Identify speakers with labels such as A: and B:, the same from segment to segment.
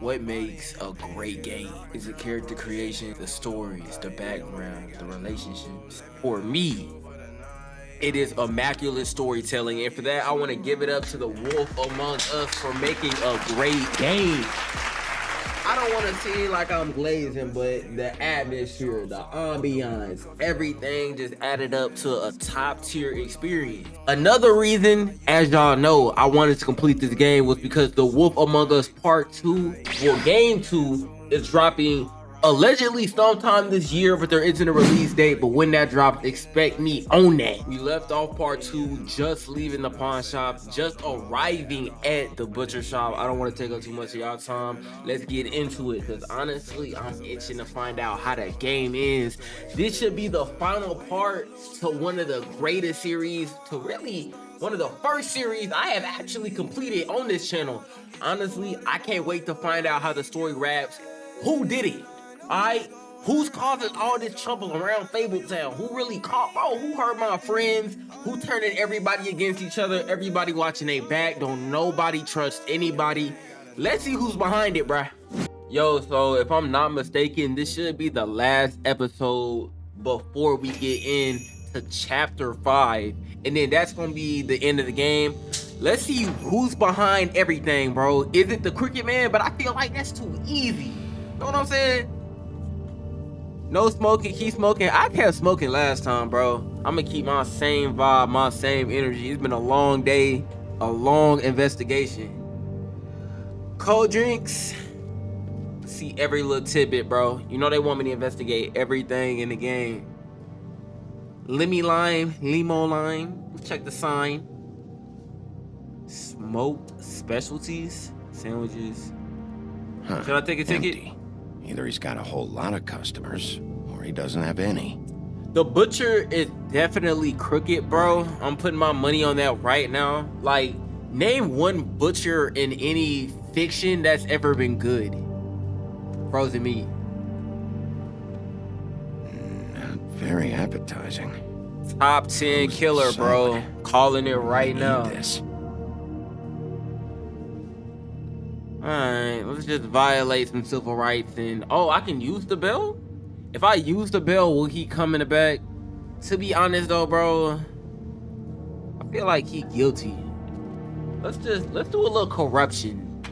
A: What makes a great game? Is the character creation, the stories, the background, the relationships. For me, it is immaculate storytelling, and for that, I want to give it up to the Wolf Among Us for making a great game. I don't want to seem like I'm glazing, but the atmosphere, the ambiance, everything just added up to a top tier experience. Another reason, as y'all know, I wanted to complete this game was because the Wolf Among Us Part 2, well, Game 2, is dropping allegedly sometime this year, but there isn't a release date. But when that drops, expect me on that. We left off part 2 just leaving the pawn shop, just arriving at the butcher shop. I don't want to take up too much of y'all time. Let's get into it, because honestly, I'm itching to find out how that game ends. This should be the final part to one of the greatest series, to really one of the first series I have actually completed on this channel. Honestly, I can't wait to find out how the story wraps. Who did it? Alright, who's causing all this trouble around Fabletown? Who really caught? Bro, who hurt my friends? Who turning everybody against each other? Everybody watching their back. Don't nobody trust anybody. Let's see who's behind it, bruh. Yo, so if I'm not mistaken, this should be the last episode before we get into chapter 5. And then that's gonna be the end of the game. Let's see who's behind everything, bro. Is it the Cricket Man? But I feel like that's too easy. You know what I'm saying? No smoking, keep smoking. I kept smoking last time, bro. I'm gonna keep my same vibe, my same energy. It's been a long day, a long investigation. Cold drinks. See every little tidbit, bro. You know they want me to investigate everything in the game. Limo lime. Check the sign. Smoked specialties, sandwiches.
B: Huh.
A: Should I take a ticket?
B: Empty. Either he's got a whole lot of customers, or he doesn't have any.
A: The butcher is definitely crooked, bro. I'm putting my money on that right now. Like, name one butcher in any fiction that's ever been good. Frozen meat.
B: Very appetizing.
A: Top 10 killer, bro. Calling it right now.
B: This.
A: Alright, let's just violate some civil rights and... Oh, I can use the bell? If I use the bell, will he come in the back? To be honest though, bro, I feel like he guilty. Let's do a little corruption.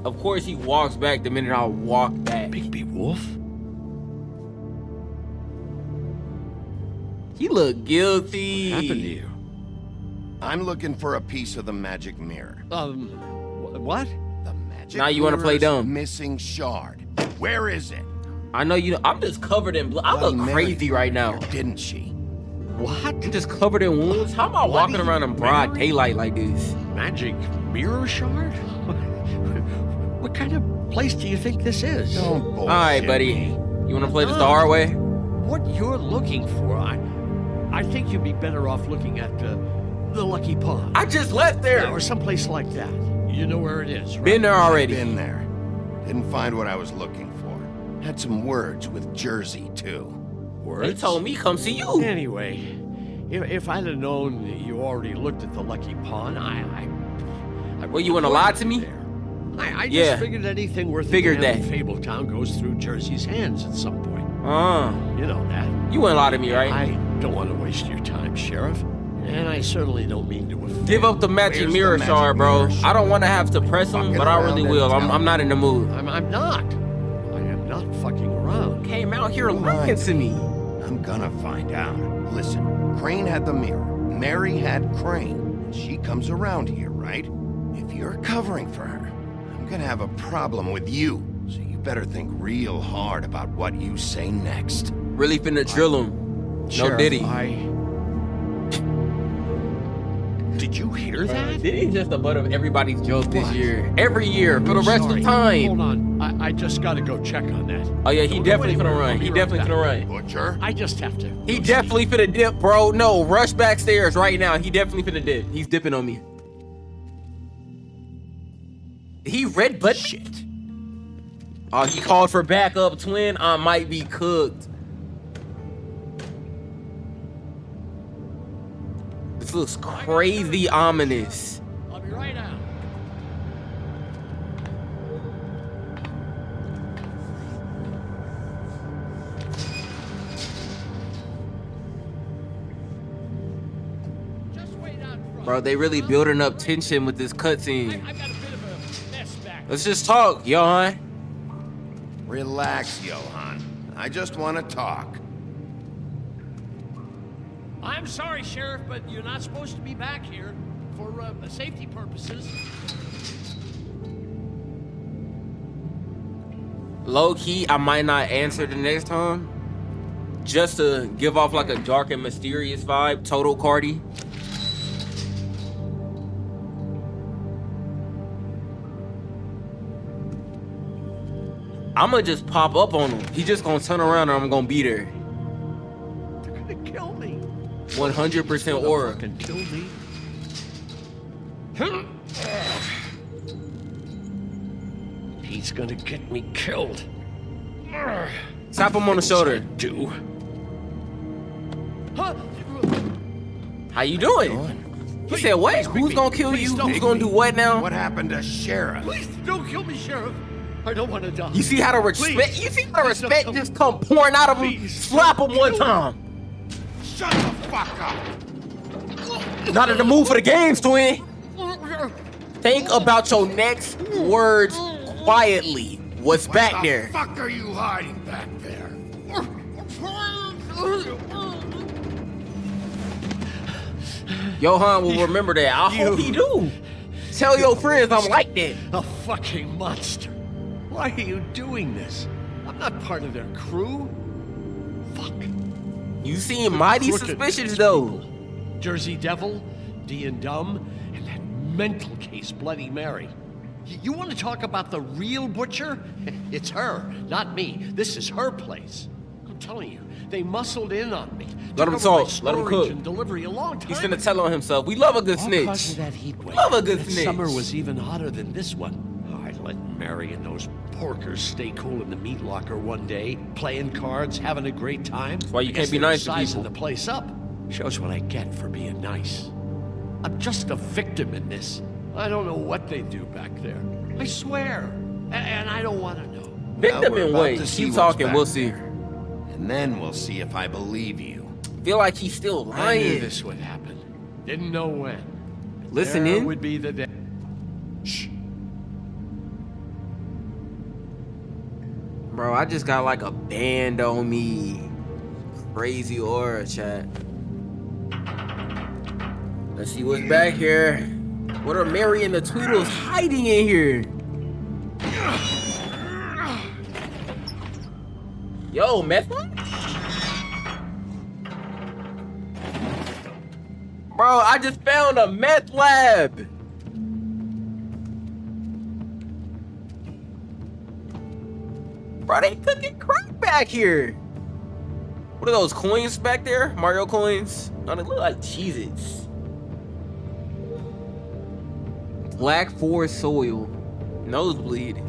A: Of course he walks back the minute I walk back.
B: Bigby Wolf?
A: He look guilty.
B: What happened to you? I'm looking for a piece of the magic mirror.
C: What?
B: The magic
A: Now you want to play dumb.
B: Missing shard. Where is it?
A: I know you. I'm just covered in blood. I look crazy right now.
B: Didn't she?
C: What?
A: I'm just covered in wounds. How am I walking around in broad daylight like this?
C: Magic mirror shard? What kind of place do you think this is?
B: Don't bullshit.
A: All right, buddy.
B: Me.
A: You want to play this the hard way?
C: What you're looking for, I think you'd be better off looking at the Lucky Pond.
A: I just left there.
C: Yeah, or someplace like that. You know where it is, right?
A: Been there already.
B: Been there. Didn't find what I was looking for. Had some words with Jersey, too.
C: Words?
A: They told me come see you.
C: Anyway, if I'd have known that you already looked at the Lucky Pond, I
A: Well, you want to lie to me?
C: there. I just
A: Yeah.
C: figured anything worth
A: Figured
C: a damn
A: that.
C: in Fabletown goes through Jersey's hands at some point. You know that.
A: You wouldn't lie to me, right?
C: I don't want to waste your time, Sheriff. And I certainly don't mean to offend.
A: Give up the magic
B: Where's the
A: mirror
B: magic
A: shard, bro.
B: mirror shard?
A: I don't want to have to press him,
B: Fucking
A: but I really
B: around
A: will.
B: and
A: I'm
B: tell
A: not in the mood.
C: I'm not. I am not fucking around.
A: Came out here
B: Come
A: lying
B: on.
A: to me.
B: I'm gonna find out. Listen, Crane had the mirror. Mary had Crane. And she comes around here, right? If you're covering for her, I'm gonna have a problem with you. So you better think real hard about what you say next.
A: Really finna drill him. No
C: Sheriff,
A: Diddy.
C: Did you hear that?
A: Diddy's just the butt of everybody's joke this year. Every year, for the rest of
C: Sorry.
A: the time.
C: Hold on. I just gotta go check on that.
A: Oh yeah, he
C: Don't go
A: definitely finna
C: anywhere.
A: run.
C: I'll
A: He
C: be right
A: definitely
C: back.
A: finna run.
B: Butcher?
C: I just have to.
A: He definitely finna dip, bro. No, rush backstairs right now. He definitely finna dip. He's dipping on me. He red butt shit. Oh, he called for backup, twin. I might be cooked. This looks crazy ominous.
C: I'll be right out.
A: Bro, they really building up tension with this cutscene.
C: I got a bit of a mess back.
A: Let's just talk, Johan.
B: Relax, Johan. I just want to talk.
C: I'm sorry, Sheriff, but you're not supposed to be back here for safety purposes.
A: Low key, I might not answer the next time. Just to give off like a dark and mysterious vibe. Total Cardi. I'ma just pop up on him. He just gonna turn around and I'm gonna be there.
C: They're gonna kill me.
A: 100% aura.
C: Fucking kill me. He's gonna get me killed.
A: Tap him on the shoulder.
C: Do.
A: How you doing? He said what? Who's gonna kill you? Who's gonna do what now?
B: What happened to Sheriff?
C: Please don't kill me, Sheriff. I don't want to die.
A: You see how the respect? You see how the respect just come pouring out of him? Slap him one time.
B: Shut the fuck up!
A: Not in the mood for the games, twin. Think about your next words quietly. What's back there?
B: What the fuck are you hiding back there?
A: Johan will remember that. I hope he do. Tell your friends I'm like that.
C: A fucking monster. Why are you doing this? I'm not part of their crew. Fuck.
A: You seem mighty
C: Crooked
A: suspicious though.
C: people. Jersey Devil, D and Dumb, and that mental case Bloody Mary. You want to talk about the real butcher? It's her, not me. This is her place. I'm telling you, they muscled in on me.
A: Let him
C: Took over my
A: talk. Let him
C: storage
A: cook.
C: and delivery a long time
A: He's finna
C: ago.
A: tell on himself. We love a good
C: All
A: snitch.
C: because of that heat wave.
A: Love a good
C: That
A: snitch.
C: Summer was even hotter than this one. Oh, I let Mary and those porkers stay cool in the meat locker one day, playing cards, having a great time.
A: That's why you
C: I
A: can't
C: guess
A: be
C: they were
A: nice to
C: sizing
A: people.
C: the place up. Shows what I get for being nice. I'm just a victim in this. I don't know what they do back there. I swear. And I don't want to know.
A: Victim
B: we're
A: in
B: about
A: way.
B: to see
A: Keep
B: what's
A: talking.
B: back
A: We'll see.
B: there. And then we'll see if I believe you.
A: Feel like he's still
C: I knew
A: lying.
C: this would happen. Didn't know when.
A: Listen
C: There
A: in.
C: would be the day.
B: Shh.
A: Bro, I just got like a band on me. Crazy aura, chat. Let's see what's back here. What are Mary and the Tweedles hiding in here? Yo, meth lab? Bro, I just found a meth lab. Bro, they cooking crack back here. What are those coins back there? Mario coins? No, they look like Cheez-Its. Black forest soil. Nosebleed.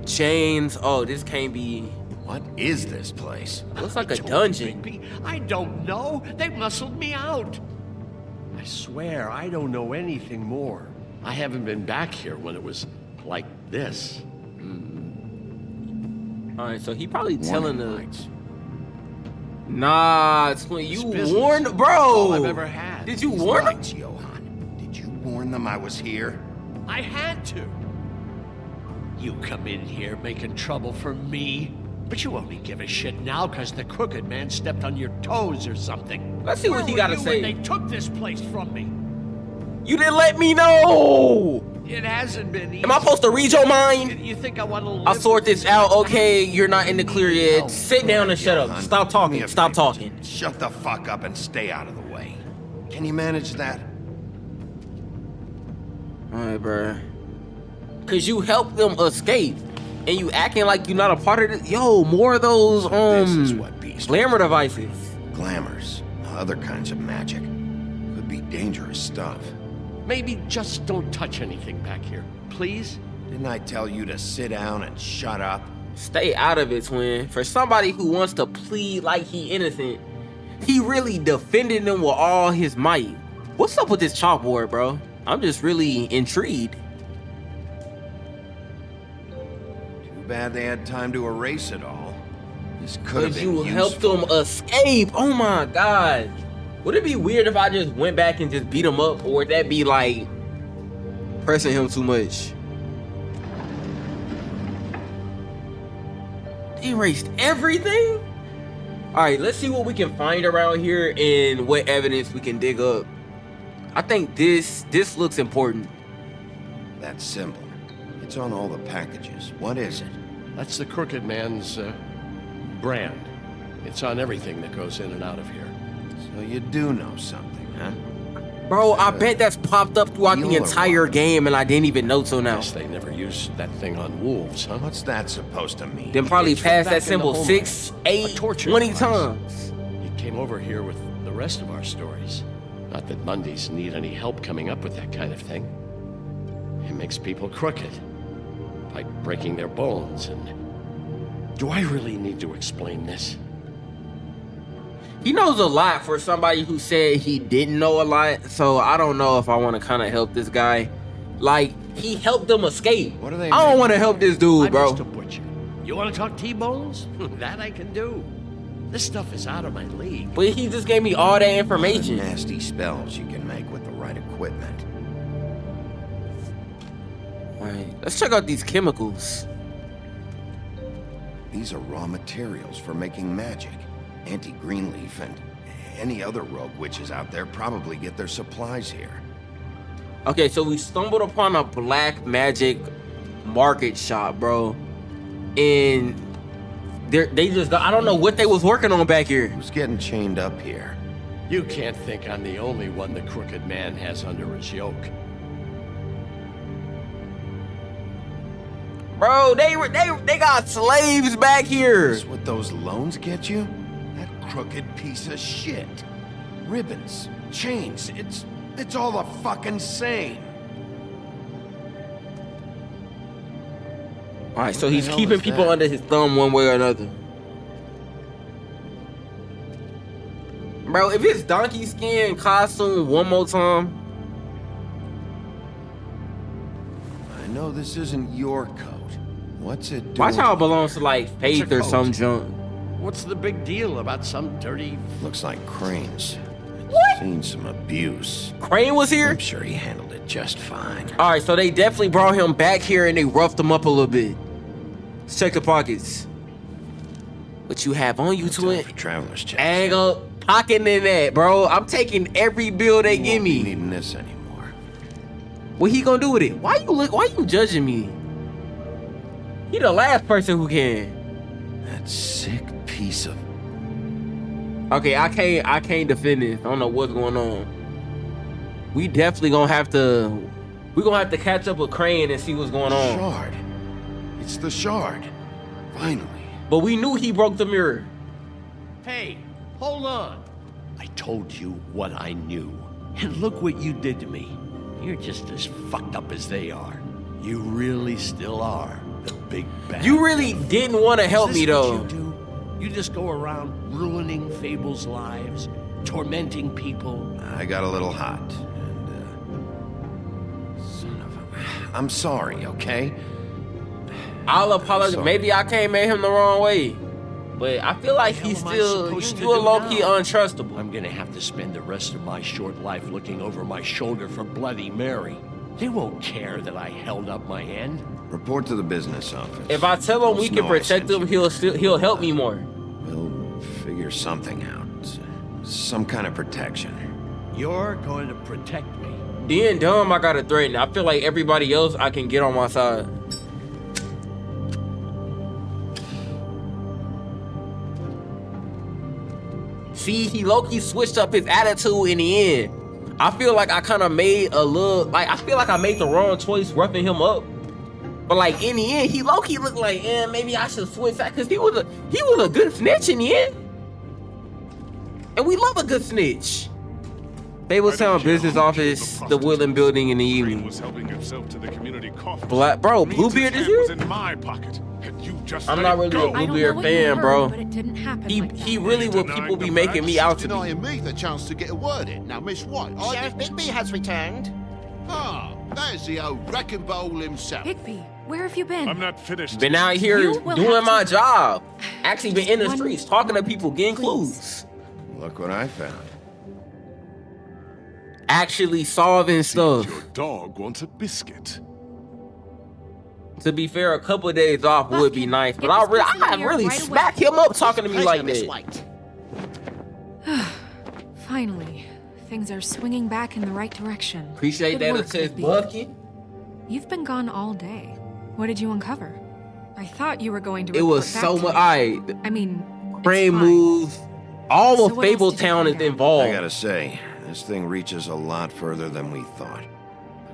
A: Chains. Oh, this can't be.
B: What is this place?
A: Looks like a
C: I told
A: dungeon.
C: you, Bigby. I don't know. They muscled me out. I swear, I don't know anything more. I haven't been back here when it was like this.
A: All right, so he probably telling the.
B: Lights.
A: Nah, it's when
C: This
A: you
C: business
A: warned,
C: is
A: bro.
C: all I've ever had.
A: Did you
B: These
A: warn him?
B: lights, Johan. Did you warn them I was here?
C: I had to. You come in here making trouble for me, but you only give a shit now because the crooked man stepped on your toes or something.
A: Let's see what
C: Where
A: he
C: were
A: gotta
C: you
A: say.
C: when they took this place from me?
A: You didn't let me know.
C: It hasn't been easy.
A: Am I supposed to read your mind?
C: You think I want to live
A: I'll sort
C: with
A: this out. Okay, you're not in the clear yet. Sit down and shut up.
B: Johan,
A: Stop
B: do me
A: talking.
B: a
A: Stop
B: favor.
A: talking.
B: Shut the fuck up and stay out of the way. Can you manage that?
A: All right, bro. Cause you helped them escape, and you acting like you're not a part of it. Yo, more of those
B: This is what beast
A: glamour devices.
B: glamours, other kinds of magic. Could be dangerous stuff.
C: Maybe just don't touch anything back here, please?
B: Didn't I tell you to sit down and shut up?
A: Stay out of it, twin. For somebody who wants to plead like he innocent, he really defended them with all his might. What's up with this chalkboard, bro? I'm just really intrigued.
B: Too bad they had time to erase it all. This could have
A: Cause
B: been
A: you
B: useful.
A: helped them escape. Oh my god. Would it be weird if I just went back and just beat him up, or would that be like pressing him too much? They erased everything? All right, let's see what we can find around here and what evidence we can dig up. I think this looks important.
B: That symbol. It's on all the packages. What is it?
C: That's the Crooked Man's brand. It's on everything that goes in and out of here.
B: So you do know something, huh?
A: Bro, I bet that's popped up throughout the entire game and I didn't even know till now.
C: Guess they never used that thing on wolves, huh?
B: What's that supposed to mean?
A: Then probably
C: It's from
A: passed
C: back
A: that
C: in
A: symbol
C: the
A: 6,
C: homeland.
A: 8,
C: A torture
A: 20
C: device.
A: times.
C: He came over here with the rest of our stories. Not that Mundies need any help coming up with that kind of thing. It makes people crooked by breaking their bones. And do I really need to explain this?
A: He knows a lot for somebody who said he didn't know a lot, so I don't know if I want to kind of help this guy. Like, he helped them escape.
B: What are they
A: I don't
B: making?
A: want to help this dude,
C: I'm
A: bro.
C: just a butcher. You want to talk T-bones? That I can do. This stuff is out of my league.
A: But he just gave me all that
B: What
A: information.
B: nasty spells you can make with the right equipment.
A: All right, let's check out these chemicals.
B: These are raw materials for making magic. Auntie Greenleaf and any other rogue witches out there probably get their supplies here.
A: Okay, so we stumbled upon a black magic market shop, bro. And they just got, I don't know what they was working on back here.
B: Who's getting chained up here?
C: You can't think I'm the only one the Crooked Man has under his yoke.
A: Bro, they got slaves back here.
B: Is what those loans get you? That crooked piece of shit. Ribbons, chains, it's all the fucking same.
A: All right, so
B: What the
A: he's
B: hell
A: keeping
B: is
A: people
B: that?
A: under his thumb one way or another. Bro, if it's donkey skin costume one more time.
B: I know this isn't your coat. What's it doing?
A: Watch how it belongs to like Faith or
C: coat.
A: some junk.
C: What's the big deal about some dirty...
B: Looks like Crane's.
A: What?
B: Seen some abuse.
A: Crane was here?
B: I'm sure he handled it just fine.
A: All right, so they definitely brought him back here and they roughed him up a little bit. Let's check the pockets. What you have on you,
B: No time
A: twin?
B: for traveler's checks.
A: Ain't gonna pocket in that, bro. I'm taking every bill they
B: You
A: give
B: won't be
A: me.
B: needing this anymore.
A: What he gonna do with it? Why you judging me? He the last person who can.
B: That sick piece of...
A: Okay, I can't defend this. I don't know what's going on. We definitely gonna have to. We gonna have to catch up with Crane and see what's going on.
B: Shard. It's the shard. Finally.
A: But we knew he broke the mirror.
C: Hey, hold on. I told you what I knew. And look what you did to me. You're just as fucked up as they are. You really still are the big bad.
A: You really didn't want to help
C: Is
A: me
C: this
A: though.
C: what you do? You just go around ruining Fable's lives, tormenting people.
B: I got a little hot. And, son of a... I'm sorry, okay?
A: I'll apologize.
B: Sorry.
A: Maybe I came at him the wrong way. But I feel like
C: What the
A: he's
C: hell am I
A: still
C: supposed to
A: you a
C: do
A: low-key
C: now?
A: untrustable.
C: I'm gonna have to spend the rest of my short life looking over my shoulder for Bloody Mary. They won't care that I held up my end.
B: Report to the business office.
A: If I tell him we
B: They'll
A: can
B: know I
A: protect
B: sent
A: him,
B: you.
A: he'll help me more.
B: We'll figure something out. Some kind of protection.
C: You're going to protect me.
A: Being dumb, I gotta threaten. I feel like everybody else I can get on my side. See, he low-key switched up his attitude in the end. I feel like I kind of made a little, like, I feel like I made the wrong choice roughing him up. But like in the end, he low-key looked like, maybe I should switch that, because he was a good snitch in the end. And we love a good snitch. Fabletown Business Office, the Woodland Building in the evening.
D: Was helping himself to the community coffee.
A: Bro,
D: Means
A: Bluebeard
D: his
A: is
D: hand was
A: here?
D: in my pocket, and you just
A: I'm
D: let
A: not
D: it
A: really
D: go.
A: a
E: I don't know
A: Bluebeard
E: what you
A: fan,
E: heard,
A: bro.
E: but it didn't happen
A: He
E: like that.
A: he really what people be making me out to be.
F: Denying me the chance to get a word in. Now, Miss White,
G: Sheriff Bigby has returned.
F: there's the old wrecking bowl himself.
E: Bigby, where have you been?
D: I'm not finished.
A: Been out here
E: You will
A: doing
E: have
A: my
E: to-
A: job. Actually been in the
E: One
A: streets, talking to people, getting
E: Please.
A: clues.
B: Look what I found.
A: actually solving stuff.
D: Your dog wants a biscuit.
A: To be fair, a couple of days off would be nice, but
E: Get this person
A: I
E: here
A: really
E: right away.
A: smack him up talking to me
G: Pleasure,
A: like
G: Miss
A: that.
G: White.
E: Finally, things are swinging back in the right direction.
A: Appreciate
E: Good
A: that
E: work,
A: assist,
E: Bigby.
A: Bucky.
E: You've been gone all day. What did you uncover? I thought you were going to
A: It
E: report
A: was
E: back
A: so
E: to
A: much.
E: me.
A: Alright,
E: I mean, it's
A: Crane
E: fine.
A: moves. All
E: So
A: of
E: what else
A: Fable
E: did you
A: Town is
E: find out?
A: involved.
B: I gotta say, this thing reaches a lot further than we thought.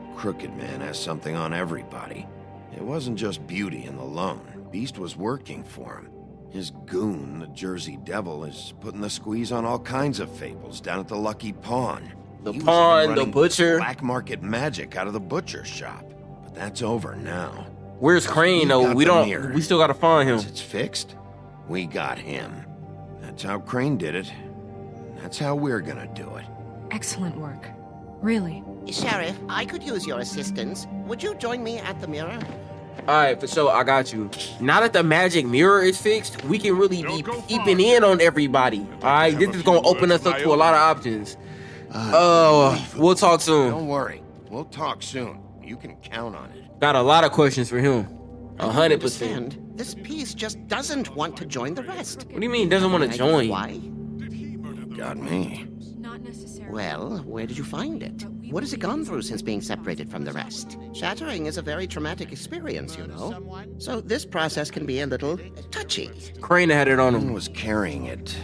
B: The Crooked Man has something on everybody. It wasn't just Beauty and the Lone. Beast was working for him. His goon, the Jersey Devil, is putting the squeeze on all kinds of Fables down at the Lucky Pawn.
A: The
B: He was
A: pawn, the
B: running
A: butcher.
B: black market magic out of the butcher shop. But that's over now.
A: Where's Crane though?
B: got
A: We
B: the
A: don't.
B: mirror.
A: We still gotta find him.
B: Once it's fixed, we got him. That's how Crane did it. That's how we're gonna do it.
E: Excellent work. Really.
G: Sheriff, I could use your assistance. Would you join me at the mirror?
A: Alright, for sure, I got you. Now that the magic mirror is fixed, we can really be
D: Don't go
A: peeping
D: far.
A: in on everybody. Alright, this is gonna open us up to a lot of options. We'll talk soon.
B: Don't worry. We'll talk soon. You can count on it.
A: Got a lot of questions for him.
G: I don't
A: 100%.
G: understand. This piece just doesn't want to join the rest.
A: What do you mean doesn't want to
G: Can I
A: join?
G: guess Why?
B: Got me.
E: Not necessarily.
G: Well, where did you find it? What has it gone through since being separated from the rest? Shattering is a very traumatic experience, you know. So this process can be a little touchy.
A: Crane had it on
B: Crane
A: him.
B: was carrying it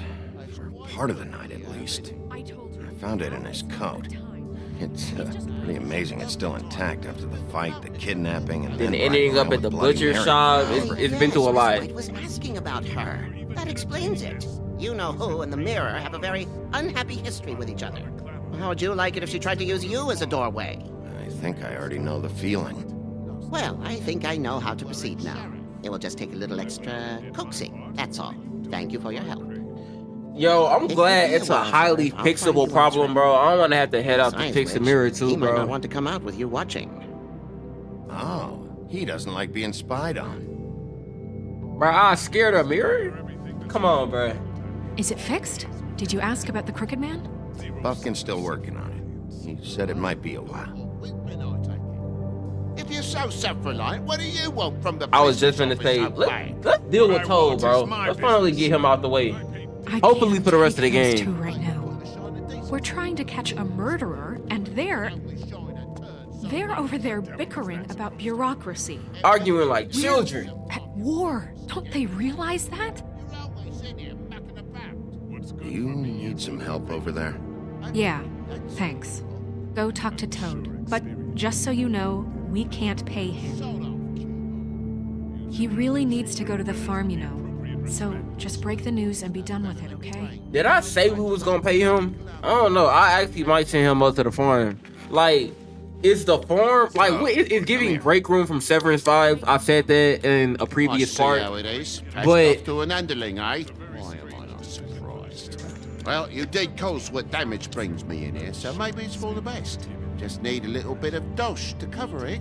B: for part of the night at least.
E: I told you.
B: I found it in his coat. It's pretty amazing it's still intact after the fight, the kidnapping, and
A: Then
B: then
A: ending
B: riding
A: up
B: around
A: at the
B: with Bloody
A: butcher
B: Mary.
A: shop. It's been through a lot.
G: White was asking about her. That explains it. You know who and the mirror have a very unhappy history with each other. How would you like it if she tried to use you as a doorway?
B: I think I already know the feeling.
G: Well, I think I know how to proceed now. It will just take a little extra coaxing, that's all. Thank you for your help.
A: Yo, I'm
G: It
A: glad
G: could be
A: it's a
G: while,
A: highly
G: Sheriff. I'll find
A: fixable
G: you
A: problem,
G: answer.
A: bro. I don't want to have to head out to
G: Besides
A: fix the
G: which,
A: mirror
G: he
A: too,
G: might not
A: bro.
G: want to come out with you watching.
B: Oh, he doesn't like being spied on.
A: Bro, I scared of mirror? Come on, bro.
E: Is it fixed? Did you ask about the Crooked Man?
B: Buffkin's still working on it. He said it might be a while.
F: If you're so self-reliant, what do you want from the
A: I was just
F: business
A: finna say,
F: office, okay?
A: let's deal with
D: What I
A: Toad,
D: want
A: bro.
D: is my
A: Let's finally
D: business.
A: get him out the way.
E: I
A: Hopefully
E: can't
A: for the rest of
E: take
A: the
E: those
A: game.
E: two right now. We're trying to catch a murderer, and they're over there bickering about bureaucracy.
A: Arguing like children.
E: At war. Don't they realize that?
B: Do you need some help over there?
E: Yeah, thanks. Go talk to Toad. But just so you know, we can't pay him. He really needs to go to the farm, you know. So just break the news and be done with it, okay?
A: Did I say we was gonna pay him? I don't know. I actually might send him up to the farm. Like, is the farm like it's giving break room from Severance vibes? I said that in a previous
F: I see
A: part.
F: how it is. Passed
A: But-
F: off to an underling, eh? Why am I not surprised? Well, you did cause what damage brings me in here, so maybe it's for the best. Just need a little bit of dosh to cover it.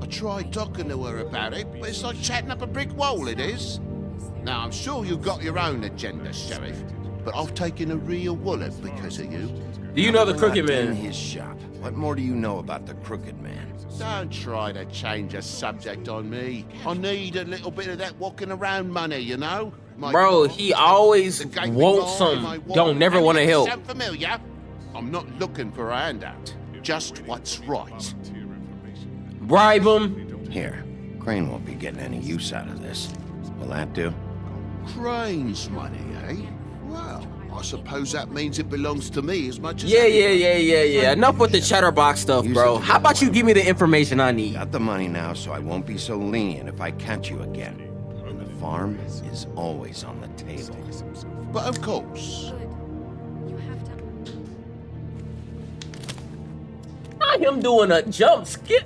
F: I tried talking to her about it, but it's like chatting up a brick wall, it is. Now, I'm sure you've got your own agenda, Sheriff, but I've taken a real wallet because of you.
A: Do you know the
B: We're
A: Crooked
B: not in
A: Man?
B: his shop. What more do you know about the Crooked Man?
F: Don't try to change a subject on me. I need a little bit of that walking around money, you know? My
A: Bro,
F: God,
A: he always
F: the gaping
A: wants
F: eye,
A: some.
F: my
A: Don't never want to
F: Any of this
A: help.
F: Sound familiar? I'm not looking for a handout. Just what's right.
A: Bribe him.
B: Here, Crane won't be getting any use out of this. Will that do?
F: Crane's money, eh? Well, I suppose that means it belongs to me as much as
A: Yeah. Enough with the chatterbox stuff, bro. How about you give me the information I need?
B: Got the money now, so I won't be so lenient if I catch you again. And the farm is always on the table.
F: But of course.
E: You have to.
A: Not him doing a jump skip.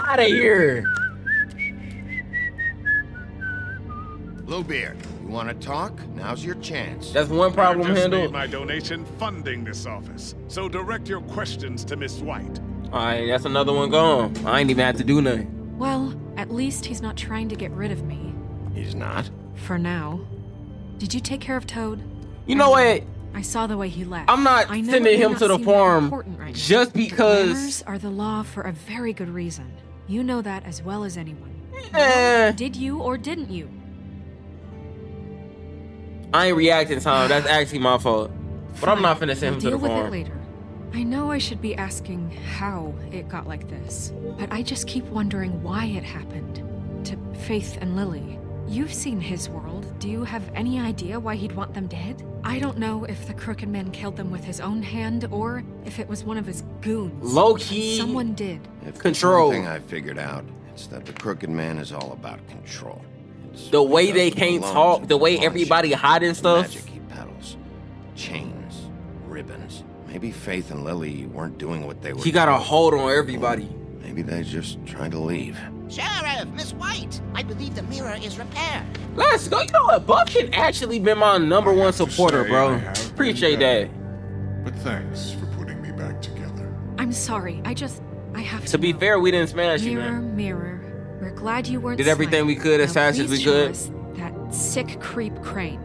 A: Out of here.
B: Bluebeard, you want to talk? Now's your chance.
A: That's one problem
D: I just
A: handled.
D: made my donation funding this office, so direct your questions to Miss White.
A: Alright, that's another one gone. I ain't even have to do nothing.
E: Well, at least he's not trying to get rid of me.
B: He's not.
E: For now. Did you take care of Toad?
A: You know what?
E: I saw the way he left.
A: I'm not
E: I know
A: sending
E: it may
A: him
E: not
A: to the
E: seem that
A: farm
E: important right now,
A: just
E: but
A: because.
E: manners are the law for a very good reason. You know that as well as anyone.
A: Eh,
E: Did you or didn't you?
A: I ain't reacting, Tom. That's actually my fault. But I'm not finna send him to
E: Deal
A: the
E: with it
A: farm.
E: later. I know I should be asking how it got like this, but I just keep wondering why it happened. To Faith and Lily. You've seen his world. Do you have any idea why he'd want them dead? I don't know if the Crooked Man killed them with his own hand or if it was one of his goons.
A: Low-key
E: Someone did.
B: If there's
A: control.
B: one thing I figured out, it's that the Crooked Man is all about control. It's
A: The way
B: what
A: they
B: does
A: can't
B: lunge
A: talk,
B: and
A: the way
B: punch,
A: everybody hiding stuff.
B: Magic he peddles, chains, ribbons. Maybe Faith and Lily weren't doing what they were.
A: He got a
B: doing.
A: hold on everybody.
B: Maybe they just tried to leave.
G: Sheriff, Miss White, I believe the mirror is repaired.
A: Let's go. You know what? Buffkin actually been my number one
D: have to
A: supporter,
D: say
A: bro.
D: I have been
A: Appreciate that.
D: bad. But thanks for putting me back together.
E: I'm sorry. I have to
A: To be
E: know.
A: fair, we didn't smash you,
E: Mirror,
A: man.
E: mirror. We're glad you weren't
A: Did everything we
E: slain.
A: could as
E: Now
A: fast as
E: please
A: we
E: show
A: could.
E: us that sick creep Crane.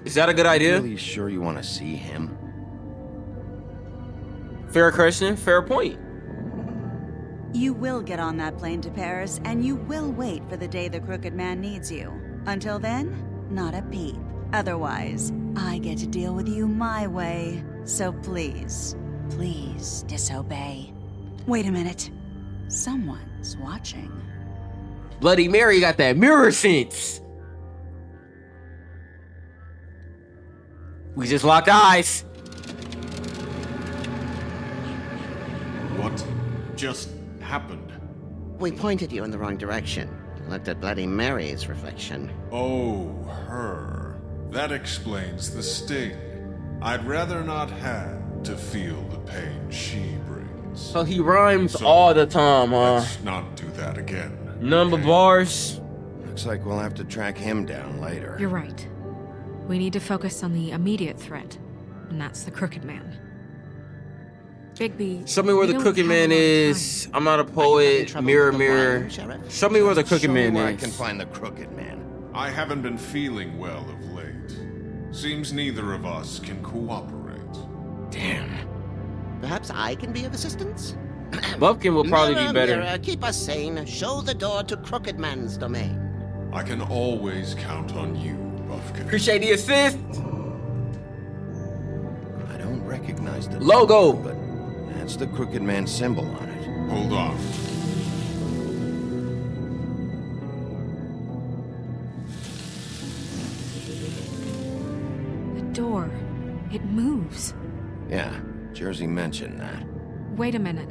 A: Is that a good idea?
B: Really sure you want to see him?
A: Fair question, fair point.
H: You will get on that plane to Paris, and you will wait for the day the Crooked Man needs you. Until then, not a peep. Otherwise, I get to deal with you my way. So please, please disobey. Wait a minute. Someone's watching.
A: Bloody Mary got that mirror sense. We just locked eyes.
C: What just happened?
G: We pointed you in the wrong direction. Looked at Bloody Mary's reflection.
I: Oh, her. That explains the sting. I'd rather not have to feel the pain she brings.
A: So he rhymes
I: So,
A: all the time, huh?
I: Let's not do that again.
A: Number
I: okay?
A: bars.
B: Looks like we'll have to track him down later.
E: You're right. We need to focus on the immediate threat, and that's the Crooked Man. Bigby,
A: Show me where
E: we
A: the
E: don't
A: Crooked
E: have a
A: Man
E: lot of
A: is. I'm not a
G: Are you having
A: poet.
G: trouble
A: Mirror,
G: with the
A: mirror.
G: wine, Sheriff?
A: Show me where the Crooked
B: Show me
A: Man
B: where I can
A: is.
B: find the Crooked Man.
I: I haven't been feeling well of late. Seems neither of us can cooperate.
A: Damn.
G: Perhaps I can be of assistance?
A: Buffkin will probably
G: Mirror,
A: be better.
G: Mirror, keep us sane. Show the door to Crooked Man's domain.
I: I can always count on you, Buffkin.
A: Appreciate the assist.
B: I don't recognize the
A: Logo.
B: but that's the Crooked Man symbol on it.
I: Hold on.
E: The door. It moves.
B: Yeah, Jersey mentioned that.
E: Wait a minute.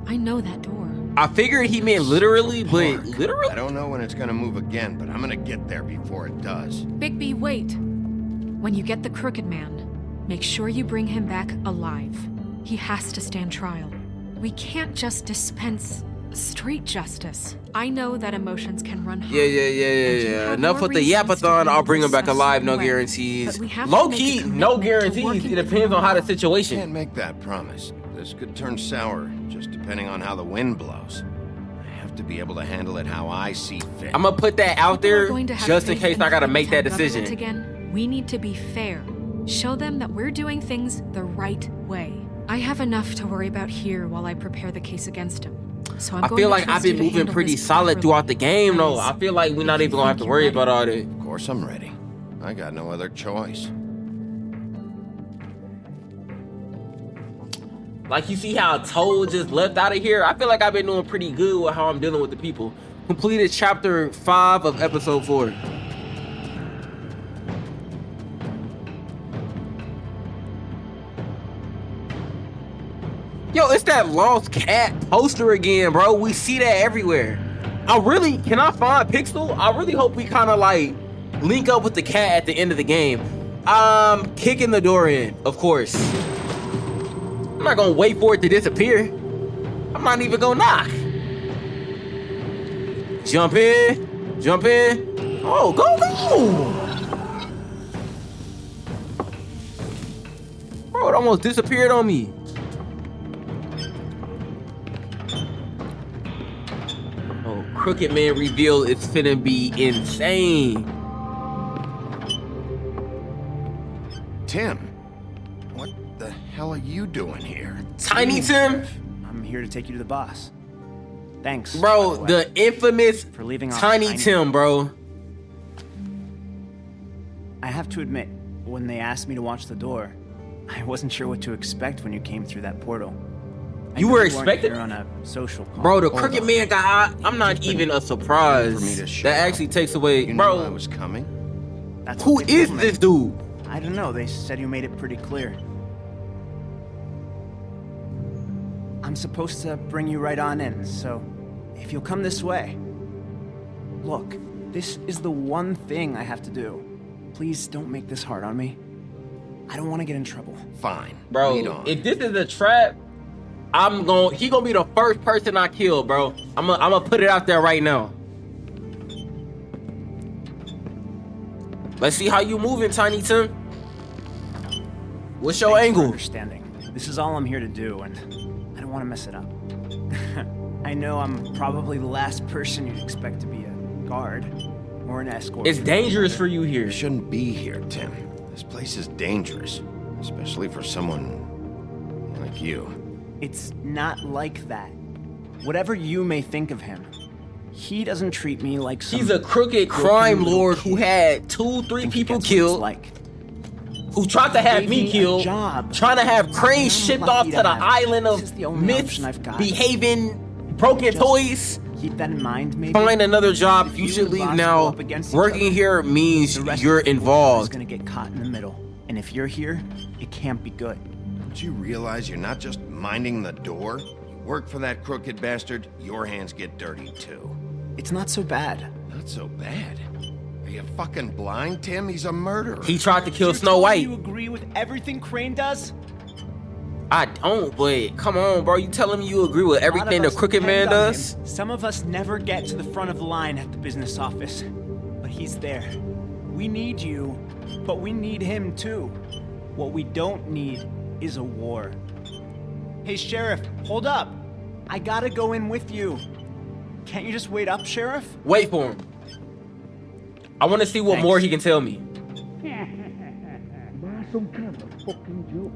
E: I know that door.
A: I figured he meant literally, but
B: Park.
A: literally?
B: I don't know when it's gonna move again, but I'm gonna get there before it does.
E: Bigby, wait. When you get the Crooked Man, make sure you bring him back alive. He has to stand trial. We can't just dispense street justice. I know that emotions can run high.
A: Yeah.
E: and you have
A: Enough
E: more
A: with the
E: reasons to
A: yapathon. I'll
E: handle
A: bring him
E: this
A: back
E: a
A: alive.
E: certain
A: No
E: way.
A: guarantees.
E: But we have to
A: Low
E: make a
A: key, no
E: commitment to
A: guarantees.
E: working
A: It
E: with
A: depends on how the
E: him.
A: situation.
B: Can't make that promise. This could turn sour, just depending on how the wind blows. I have to be able to handle it how I see fit.
A: I'm gonna put that out
E: People are
A: there
E: going to have
A: just in
E: faith
A: case I gotta
E: the
A: make that
E: government
A: decision.
E: Again, we need to be fair. Show them that we're doing things the right way. I have enough to worry about here while I prepare the case against him. So I'm
A: I
E: going
A: feel
E: to
A: like I've
E: trust you
A: been
E: to
A: moving
E: handle
A: pretty
E: this
A: solid
E: properly.
A: throughout the game, though.
E: Please,
A: I feel like we're not
E: if
A: even
E: you
A: gonna have to
E: think
A: worry
E: you're
A: about all that.
B: Of course I'm ready. I got no other choice.
A: Like, you see how Toad just left out of here? I feel like I've been doing pretty good with how I'm dealing with the people. Completed chapter 5 of episode 4. Yo, it's that lost cat poster again, bro. We see that everywhere. Can I find Pixel? I really hope we kind of like link up with the cat at the end of the game. I'm kicking the door in, of course. I'm not gonna wait for it to disappear. I'm not even gonna knock. Jump in, jump in. Oh, go. Bro, it almost disappeared on me. Oh Crooked Man reveal is finna be insane.
B: Tim, what the hell are you doing here?
A: Tiny Tim?
J: I'm here to take you to the boss. Thanks.
A: Bro,
J: by the way,
A: the infamous
J: for leaving off
A: Tiny Tim, bro.
J: I have to admit, when they asked me to watch the door, I wasn't sure what to expect when you came through that portal.
A: You were expecting?
J: On a social call.
A: Bro, the Crooked Man guy, I'm not even a surprise.
B: For me to show
A: That
B: up.
A: actually takes away,
B: You knew I
A: bro.
B: was coming?
J: That's
A: Who
J: what they
A: is
J: told
A: this
J: me.
A: dude?
J: I don't know. They said you made it pretty clear. I'm supposed to bring you right on in, so if you'll come this way. Look, this is the one thing I have to do. Please don't make this hard on me. I don't want to get in trouble.
B: Fine. Lead
A: Bro,
B: on.
A: if this is a trap, he gonna be the first person I kill, bro. I'm gonna put it out there right now. Let's see how you moving, Tiny Tim. What's your
J: Thanks for
A: angle?
J: understanding. This is all I'm here to do, and I don't want to mess it up. I know I'm probably the last person you'd expect to be a guard or an escort.
A: It's dangerous for you here.
B: You shouldn't be here, Tim. This place is dangerous, especially for someone like you.
J: It's not like that. Whatever you may think of him, he doesn't treat me like some
A: He's a crooked
J: broken
A: crime
J: little
A: lord
J: kid.
A: who had 2-3
J: Think he
A: people
J: gets what it's
A: killed,
J: like.
A: who tried to have
J: Gave
A: me
J: me a
A: killed,
J: job.
A: trying to have Crane
J: I'm
A: shipped
J: lucky
A: off
J: to
A: to the
J: have it.
A: island
J: This is
A: of
J: the only option I've got.
A: misbehaving broken
J: Just
A: toys.
J: Keep that in mind, maybe.
A: Find another job.
J: If
A: You
J: you
A: should
J: and
A: leave
J: boss go
A: now.
J: up against each
A: Working
J: other,
A: here means
J: The rest
A: you're
J: of the force is
A: involved.
J: gonna get caught in the middle, and if you're here, it can't be good.
B: Don't you realize you're not just minding the door? You work for that crooked bastard, your hands get dirty too.
J: It's not so bad.
B: Not so bad. Are you fucking blind, Tim? He's a murderer.
A: He tried to kill Snow White.
J: You agree with everything Crane does?
A: I don't, but come on, bro. You telling me you agree with everything the Crooked Man does?
J: Some of us never get to the front of the line at the business office, but he's there. We need you, but we need him too. What we don't need is a war. Hey, Sheriff, hold up. I gotta go in with you. Can't you just wait up, Sheriff?
A: Wait for him. I want to see what
J: Thanks.
A: more he can tell me.
K: Some kind of fucking joke.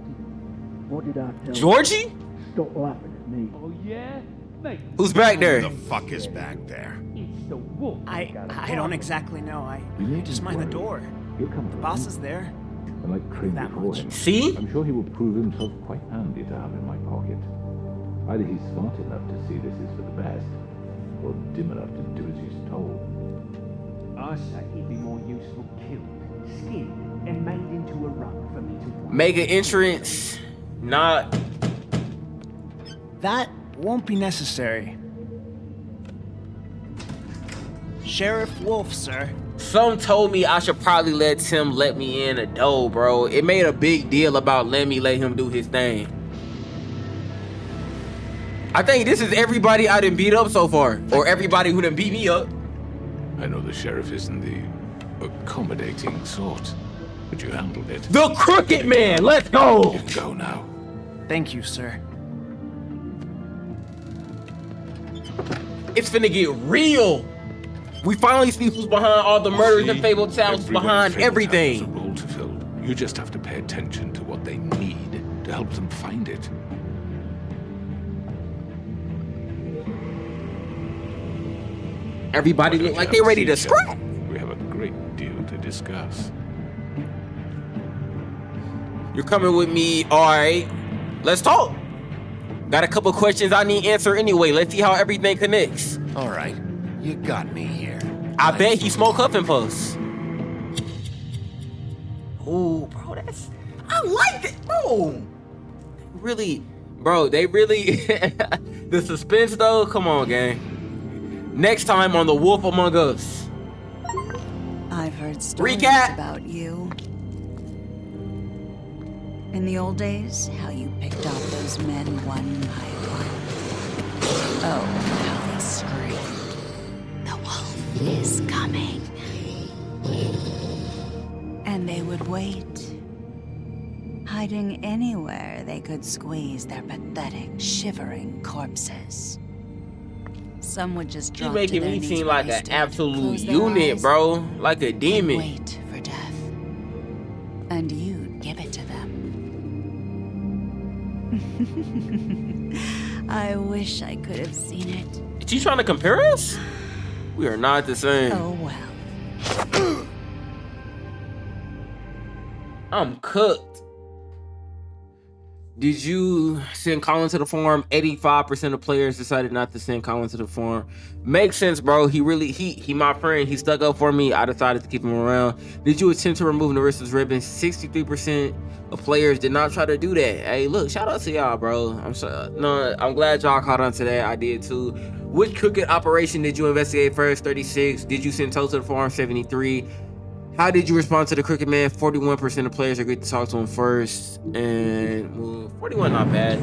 K: What did I tell
A: Georgie?
K: you? Stop laughing at me. Oh yeah? Mate,
A: Who's back there?
B: Who the fuck is back there?
K: it's the wolf.
J: I don't exactly know. I just mind the door.
K: He'll come
J: The boss is there.
K: I like Crane
J: That
K: before
J: much.
K: him.
A: See?
K: I'm sure he will prove himself quite handy to have in my pocket. Either he's smart enough to see this is for the best, or dim enough to do as he's told. I say he'd be more useful killed, skinned, and made into a rug for me to wear.
A: Make an entrance. Not.
J: That won't be necessary. Sheriff Wolf, sir.
A: Some told me I should probably let Tim let me in a door, bro. It made a big deal about letting me let him do his thing. I think this is everybody I done beat up so far. Or everybody who done beat me up.
K: I know the sheriff isn't the accommodating sort, but you handled it.
A: The Crooked Man, let's go!
K: You can go now.
J: Thank you, sir.
A: It's finna get real. We finally see who's behind all the murders and fabled towns,
K: Everyone in
A: behind
K: Fabled Town has a
A: everything.
K: role to fill. You just have to pay attention to what they need to help them find it.
A: Everybody look like they ready to scrap.
K: We have a great deal to discuss.
A: You're coming with me, all right? Let's talk. Got a couple questions I need answer anyway. Let's see how everything connects.
B: All right, you got me here.
A: I bet he smoked Huffing Puffs. Ooh, bro, I like it, bro. Really, bro, they really, the suspense though, come on, gang. Next time on The Wolf Among Us.
H: I've heard stories
A: Recap.
H: about you. In the old days, how you picked off those men one by one. Oh, how they screamed. The wolf is coming. And they would wait, hiding anywhere they could squeeze their pathetic, shivering corpses. some would just
A: She
H: drop
A: making
H: to their
A: me
H: knees
A: seem
H: when
A: like
H: they
A: an
H: stood,
A: absolute
H: close their
A: unit,
H: eyes,
A: bro. Like a
H: and
A: demon.
H: wait for death. And you'd give it to them. I wish I could have seen it.
A: Is she trying to compare us? We are not the same.
H: Oh well.
A: I'm cooked. Did you send Colin to the forum? 85% of players decided not to send Colin to the forum. Makes sense, bro. He my friend. He stuck up for me. I decided to keep him around. Did you attempt to remove Narissa's ribbon? 63% of players did not try to do that. Hey, look, shout out to y'all, bro. I'm glad y'all caught on to that. I did too. Which crooked operation did you investigate first? 36. Did you send Toe to the forum? 73. How did you respond to the Crooked Man? 41% of players agreed to talk to him first. And 41, not bad.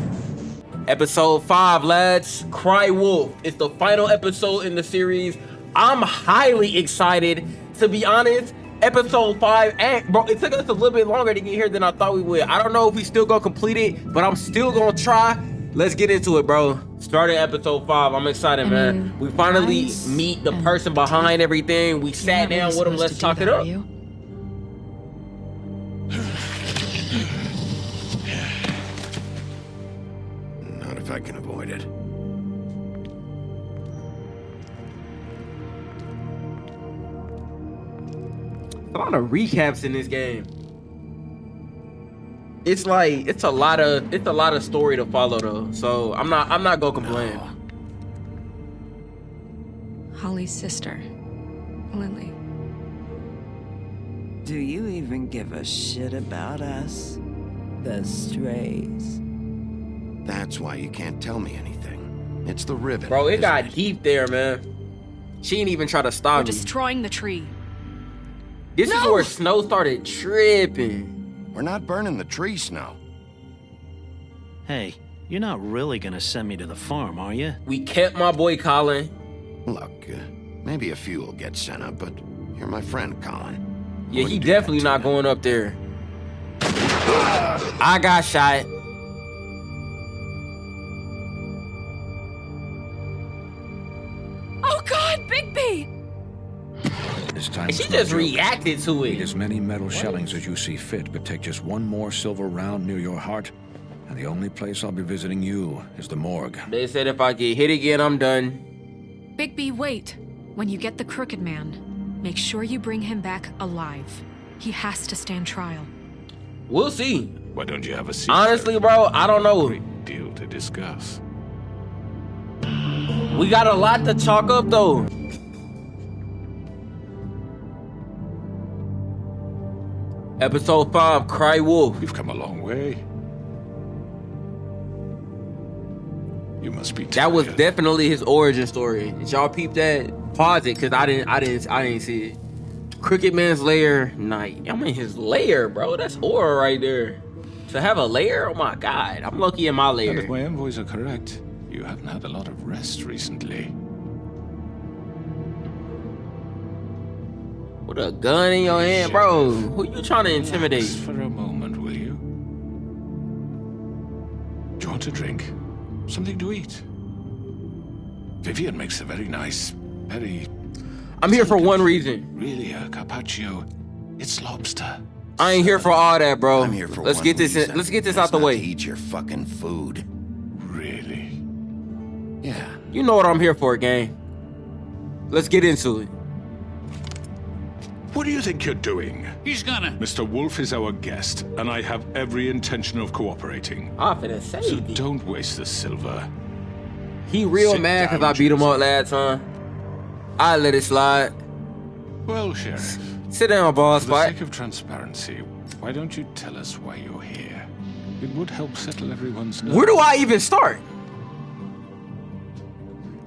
A: Episode 5, lads. Cry Wolf. It's the final episode in the series. I'm highly excited. To be honest, episode 5, and bro, it took us a little bit longer to get here than I thought we would. I don't know if we still gonna complete it, but I'm still gonna try. Let's get into it, bro. Starting episode 5. I'm excited, man. We finally meet the person behind everything. We sat down with him. Let's talk it up.
B: Not if I can avoid it.
A: A lot of recaps in this game. It's like it's a lot of story to follow though. So I'm not gonna complain.
E: Holly's sister, Lily.
L: Do you even give a shit about us? The strays.
B: That's why you can't tell me anything. It's the ribbon.
A: Bro, it got deep there, man. She didn't even try to stop
E: We're
A: me.
E: destroying the tree.
A: This is where Snow started tripping.
B: We're not burning the tree, Snow.
M: Hey, you're not really gonna send me to the farm, are you?
A: We kept my boy Colin.
B: Look, maybe a few will get sent up, but you're my friend, Colin.
A: Yeah, he definitely not going up there. I got shot.
E: Oh God, Bigby!
N: It's time.
A: She just reacted to it.
N: Eat as many metal shellings as you see fit, but take just one more silver round near your heart, and the only place I'll be visiting you is the morgue.
A: They said if I get hit again, I'm done.
E: Bigby, wait. When you get the Crooked Man, make sure you bring him back alive. He has to stand trial.
A: We'll see.
I: Why don't you have a seat?
A: Honestly, bro, I don't know.
I: Great deal to discuss.
A: We got a lot to chalk up, though. Episode 5, Cry Wolf.
I: You've come a long way. You must be tired.
A: That was definitely his origin story. Did y'all peep that? Pause it, cause I didn't see it. Crooked Man's lair night. I'm in his lair, bro. That's horror right there. To have a lair? Oh my God. I'm lucky in my lair.
I: And if my envoys are correct, you haven't had a lot of rest recently.
A: With a gun in your hand, bro. Who you trying to intimidate?
I: Relax for a moment, will you? Do you want a drink? Something to eat? Vivian makes a very nice, very...
A: I'm here for one reason.
I: Really, a carpaccio. It's lobster.
A: I ain't here for all that, bro.
B: I'm here for
A: let's
B: one
A: get this.
B: reason.
A: Let's get this
B: It's
A: out the
B: not
A: way.
B: to eat your fucking food.
I: Really?
B: Yeah.
A: You know what I'm here for, gang. Let's get into it.
I: What do you think you're doing?
O: He's gonna...
I: Mr. Wolf is our guest, and I have every intention of cooperating.
A: I'm finna say
I: So
A: it.
I: don't waste the silver.
A: He real
I: Sit
A: mad because
I: down,
A: I beat him up last time. I let it slide.
I: Well, Sheriff.
A: Sit down, boss.
I: For the sake of transparency, why don't you tell us why you're here? It would help settle everyone's nerves.
A: Where do I even start?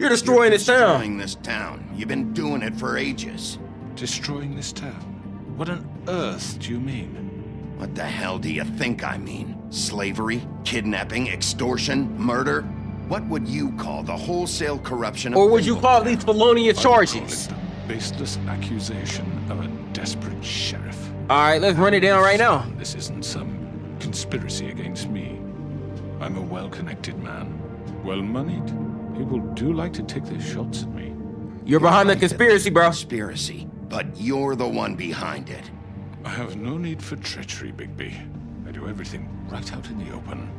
A: You're destroying this town.
B: Destroying this town. You've been doing it for ages.
I: Destroying this town? What on earth do you mean?
B: What the hell do you think I mean? Slavery? Kidnapping? Extortion? Murder? What would you call the wholesale corruption of...
A: Or would you call these felonious charges?
I: The baseless accusation of a desperate sheriff.
A: All right, let's run it down right now.
I: This isn't some conspiracy against me. I'm a well-connected man, well-moneyed,
K: People do like to take their shots at me.
A: You're behind the conspiracy, bro.
B: Conspiracy, but you're the one behind it.
K: I have no need for treachery, Bigby. I do everything right out in the open.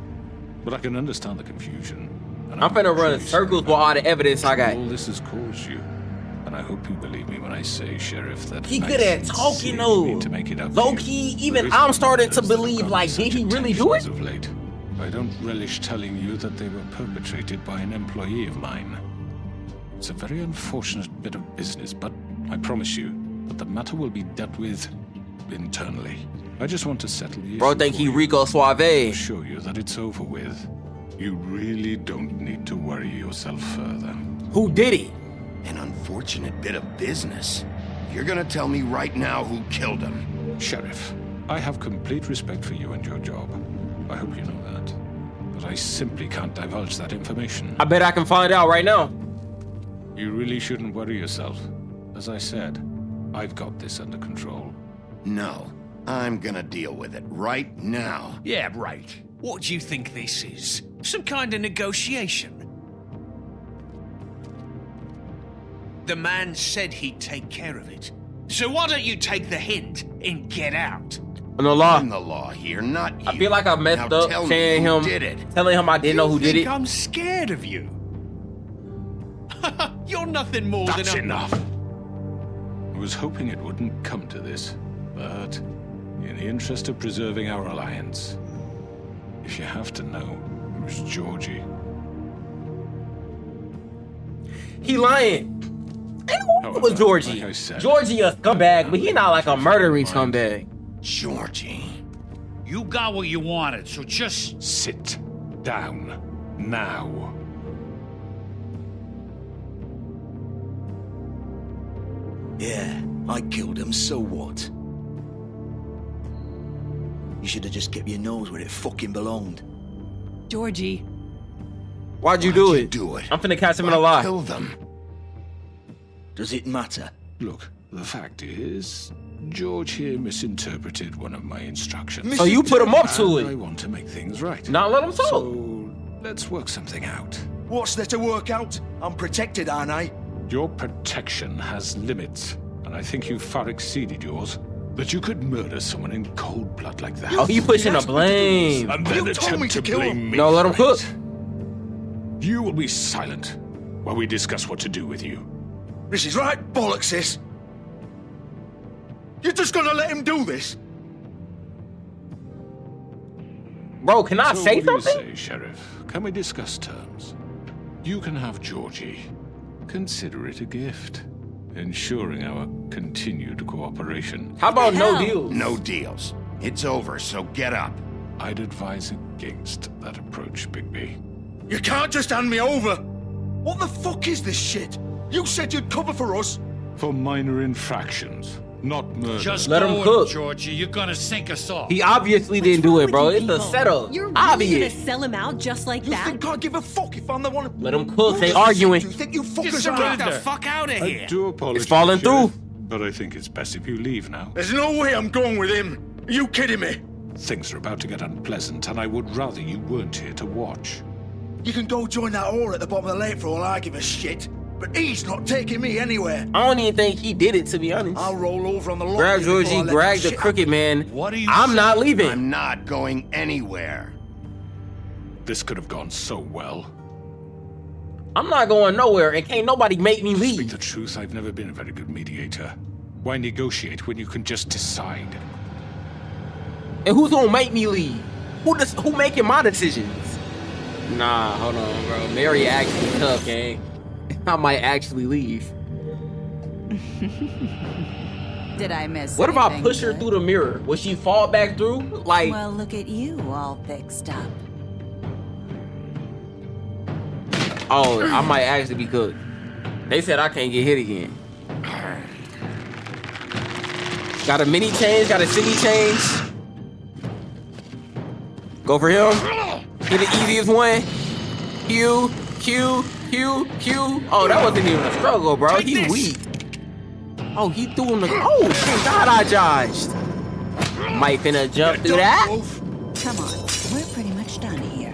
K: But I can understand the confusion. And
A: I'm finna run circles for all the evidence I got.
K: All this has caused you. And I hope you believe me when I say, Sheriff, that
A: He
K: I
A: good at talking
K: sincerely
A: though.
K: mean to make it up
A: Low
K: to you.
A: key,
K: The
A: even
K: reason
A: I'm starting to
K: is that I've
A: believe,
K: gotten
A: like, did
K: such
A: he really do it?
K: attention Of late. I don't relish telling you that they were perpetrated by an employee of mine. It's a very unfortunate bit of business, but I promise you that the matter will be dealt with internally. I just want to settle the issue.
A: Bro, think he
K: for you.
A: Rico Suave.
K: Assure you that it's over with. You really don't need to worry yourself further.
A: Who did it?
B: An unfortunate bit of business. You're gonna tell me right now who killed him.
K: Sheriff, I have complete respect for you and your job. I hope you know that. But I simply can't divulge that information.
A: I bet I can find out right now.
K: You really shouldn't worry yourself. As I said, I've got this under control.
B: No, I'm gonna deal with it right now.
C: Yeah, right. What do you think this is? Some kind of negotiation? The man said he'd take care of it. So why don't you take the hint and get out?
A: No law.
B: I'm the law here, not you.
A: I feel like I messed
B: Now
A: up
B: tell me
A: saying
B: who
A: him,
B: did it.
A: telling him I didn't know who did it.
C: I'm scared of you. You're nothing more
K: That's
C: than a...
K: enough. I was hoping it wouldn't come to this, but in the interest of preserving our alliance, if you have to know, it was Georgie.
A: He lying. It was Georgie.
K: Like I said,
A: Georgie a scumbag, but he not like a murdering scumbag.
B: Georgie.
C: You got what you wanted, so just...
K: sit down now.
O: Yeah, I killed him, so what? You should have just kept your nose where it fucking belonged.
E: Georgie.
A: Why'd you do it?
B: Do it.
A: I'm finna catch him in a lie.
B: Kill them.
O: Does it matter?
K: Look, the fact is, George here misinterpreted one of my instructions.
A: So you put him up to
K: And I
A: it.
K: want to make things right.
A: Not let him talk.
K: So let's work something out.
O: What's there to work out? I'm protected, aren't I?
K: Your protection has limits, and I think you've far exceeded yours. That you could murder someone in cold blood like that.
A: Oh, he pushing the blame.
K: And then attempt to blame me.
A: No, let him
K: for
A: cook.
K: it. You will be silent while we discuss what to do with you.
O: This is right bollocks, sis. You're just gonna let him do this?
A: Bro, can I
K: So
A: say
K: what do you
A: something?
K: say, Sheriff? Can we discuss terms? You can have Georgie. Consider it a gift, ensuring our continued cooperation.
A: How about no deals?
B: No deals. It's over, so get up.
K: I'd advise against that approach, Bigby.
O: You can't just hand me over. What the fuck is this shit? You said you'd cover for us.
K: For minor infractions, not murder.
C: Just
A: Let him
C: go,
A: cook.
C: Georgie. You're gonna sink us off.
A: He obviously didn't do it, bro. It's a setup.
P: You're really
A: Obvious.
P: gonna sell him out just like
O: You
P: that?
O: think I give a fuck if I'm the one?
A: Let him cook.
O: Who
A: They
O: the fuck
A: arguing.
O: do you think you fuckers
C: Just
O: are?
C: get the fuck out of
K: I
C: here.
K: do apologize.
A: It's falling
K: Sheriff,
A: through.
K: But I think it's best if you leave now.
O: There's no way I'm going with him. Are you kidding me?
K: Things are about to get unpleasant, and I would rather you weren't here to watch.
O: You can go join that whore at the bottom of the lake for all I give a shit. But he's not taking me anywhere.
A: I don't even think he did it, to be honest.
O: I'll roll over on the log.
A: Grab
O: before I
A: Georgie,
O: let
A: grab
O: that
A: the
O: shit
A: crooked man.
C: What are you
A: I'm not leaving.
B: I'm not going anywhere.
K: This could have gone so well.
A: I'm not going nowhere, and can't nobody make me
K: To speak
A: leave.
K: the truth, I've never been a very good mediator. Why negotiate when you can just decide?
A: And who's gonna make me leave? Who making my decisions? Nah, hold on, bro. Mary actually tough, gang. I might actually leave.
H: Did I miss
A: What if I
H: anything
A: push her
H: good?
A: through the mirror? Will she fall back through? Like,
H: Well, look at you all fixed up.
A: oh, I might actually be cooked. They said I can't get hit again. Got a mini change, got a city change. Go for him. Hit the easiest one. Q, Q, Q, Q. Oh, that wasn't even a struggle, bro. He weak. Oh, he threw him the. Oh, thank God I dodged. Might finna jump through that.
H: Come on, we're pretty much done here.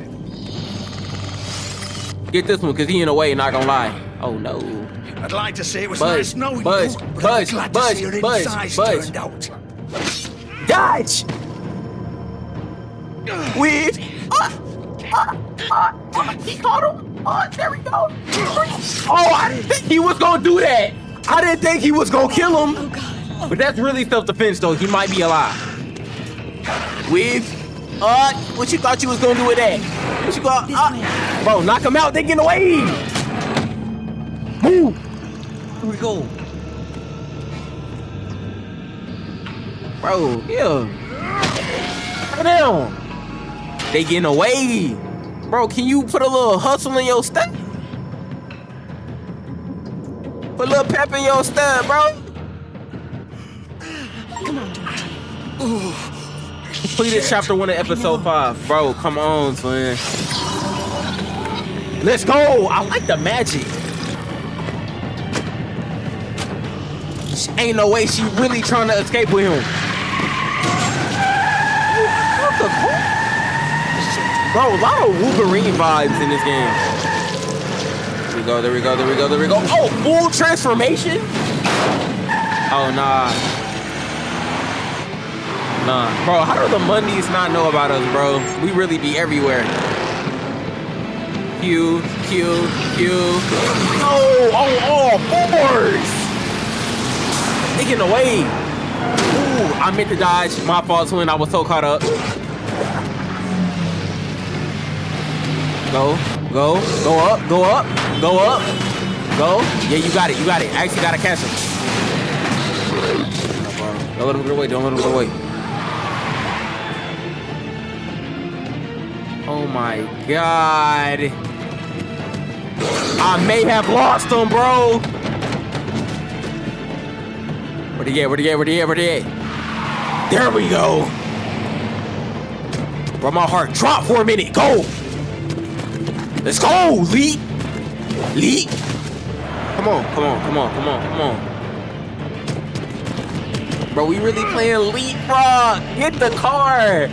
A: Get this one, cause he in the way, not gonna lie. Oh no.
O: I'd like to say it was
A: Buzz,
O: nice knowing
A: Buzz,
O: you, but
A: Buzz,
O: I'm glad
A: Buzz,
O: to see your
A: Buzz,
O: insides
A: Buzz.
O: turned out.
A: Dodge! Weave! He caught him! There we go! Oh, I didn't think he was gonna do that! I didn't think he was gonna kill him! Oh, God. But that's really self-defense, though. He might be alive. Weave! What you thought you was gonna do with that? What you got? Bro, knock him out, they getting away! Move! Here we go. Bro, yeah. Put down. They getting away. Bro, can you put a little hustle in your step? Put a little pep in your step, bro.
E: Come on, George.
A: Completed chapter 1 of episode 5. Bro, come on, son. Let's go. I like the magic. Ain't no way she really trying to escape with him. Bro, a lot of Wolverine vibes in this game. There we go, there we go, there we go, there we go. Oh, full transformation? Oh, nah. Nah. Bro, how do the Mundies not know about us, bro? We really be everywhere. Q, Q, Q. Oh, all fours! They getting away. Ooh, I meant to dodge. My fault, twin. I was so caught up. Go, go, go up, go up, go up, go. Yeah, you got it, you got it. I actually gotta catch him. Don't let him get away, don't let him get away. Oh my God. I may have lost him, bro. Where'd he get? Where'd he get? Where'd he get? Where'd he get? There we go. Bro, my heart dropped for a minute. Go. Let's go. Leap. Leap. Come on, come on, come on, come on, come on. Bro, we really playing leapfrog. Get the car.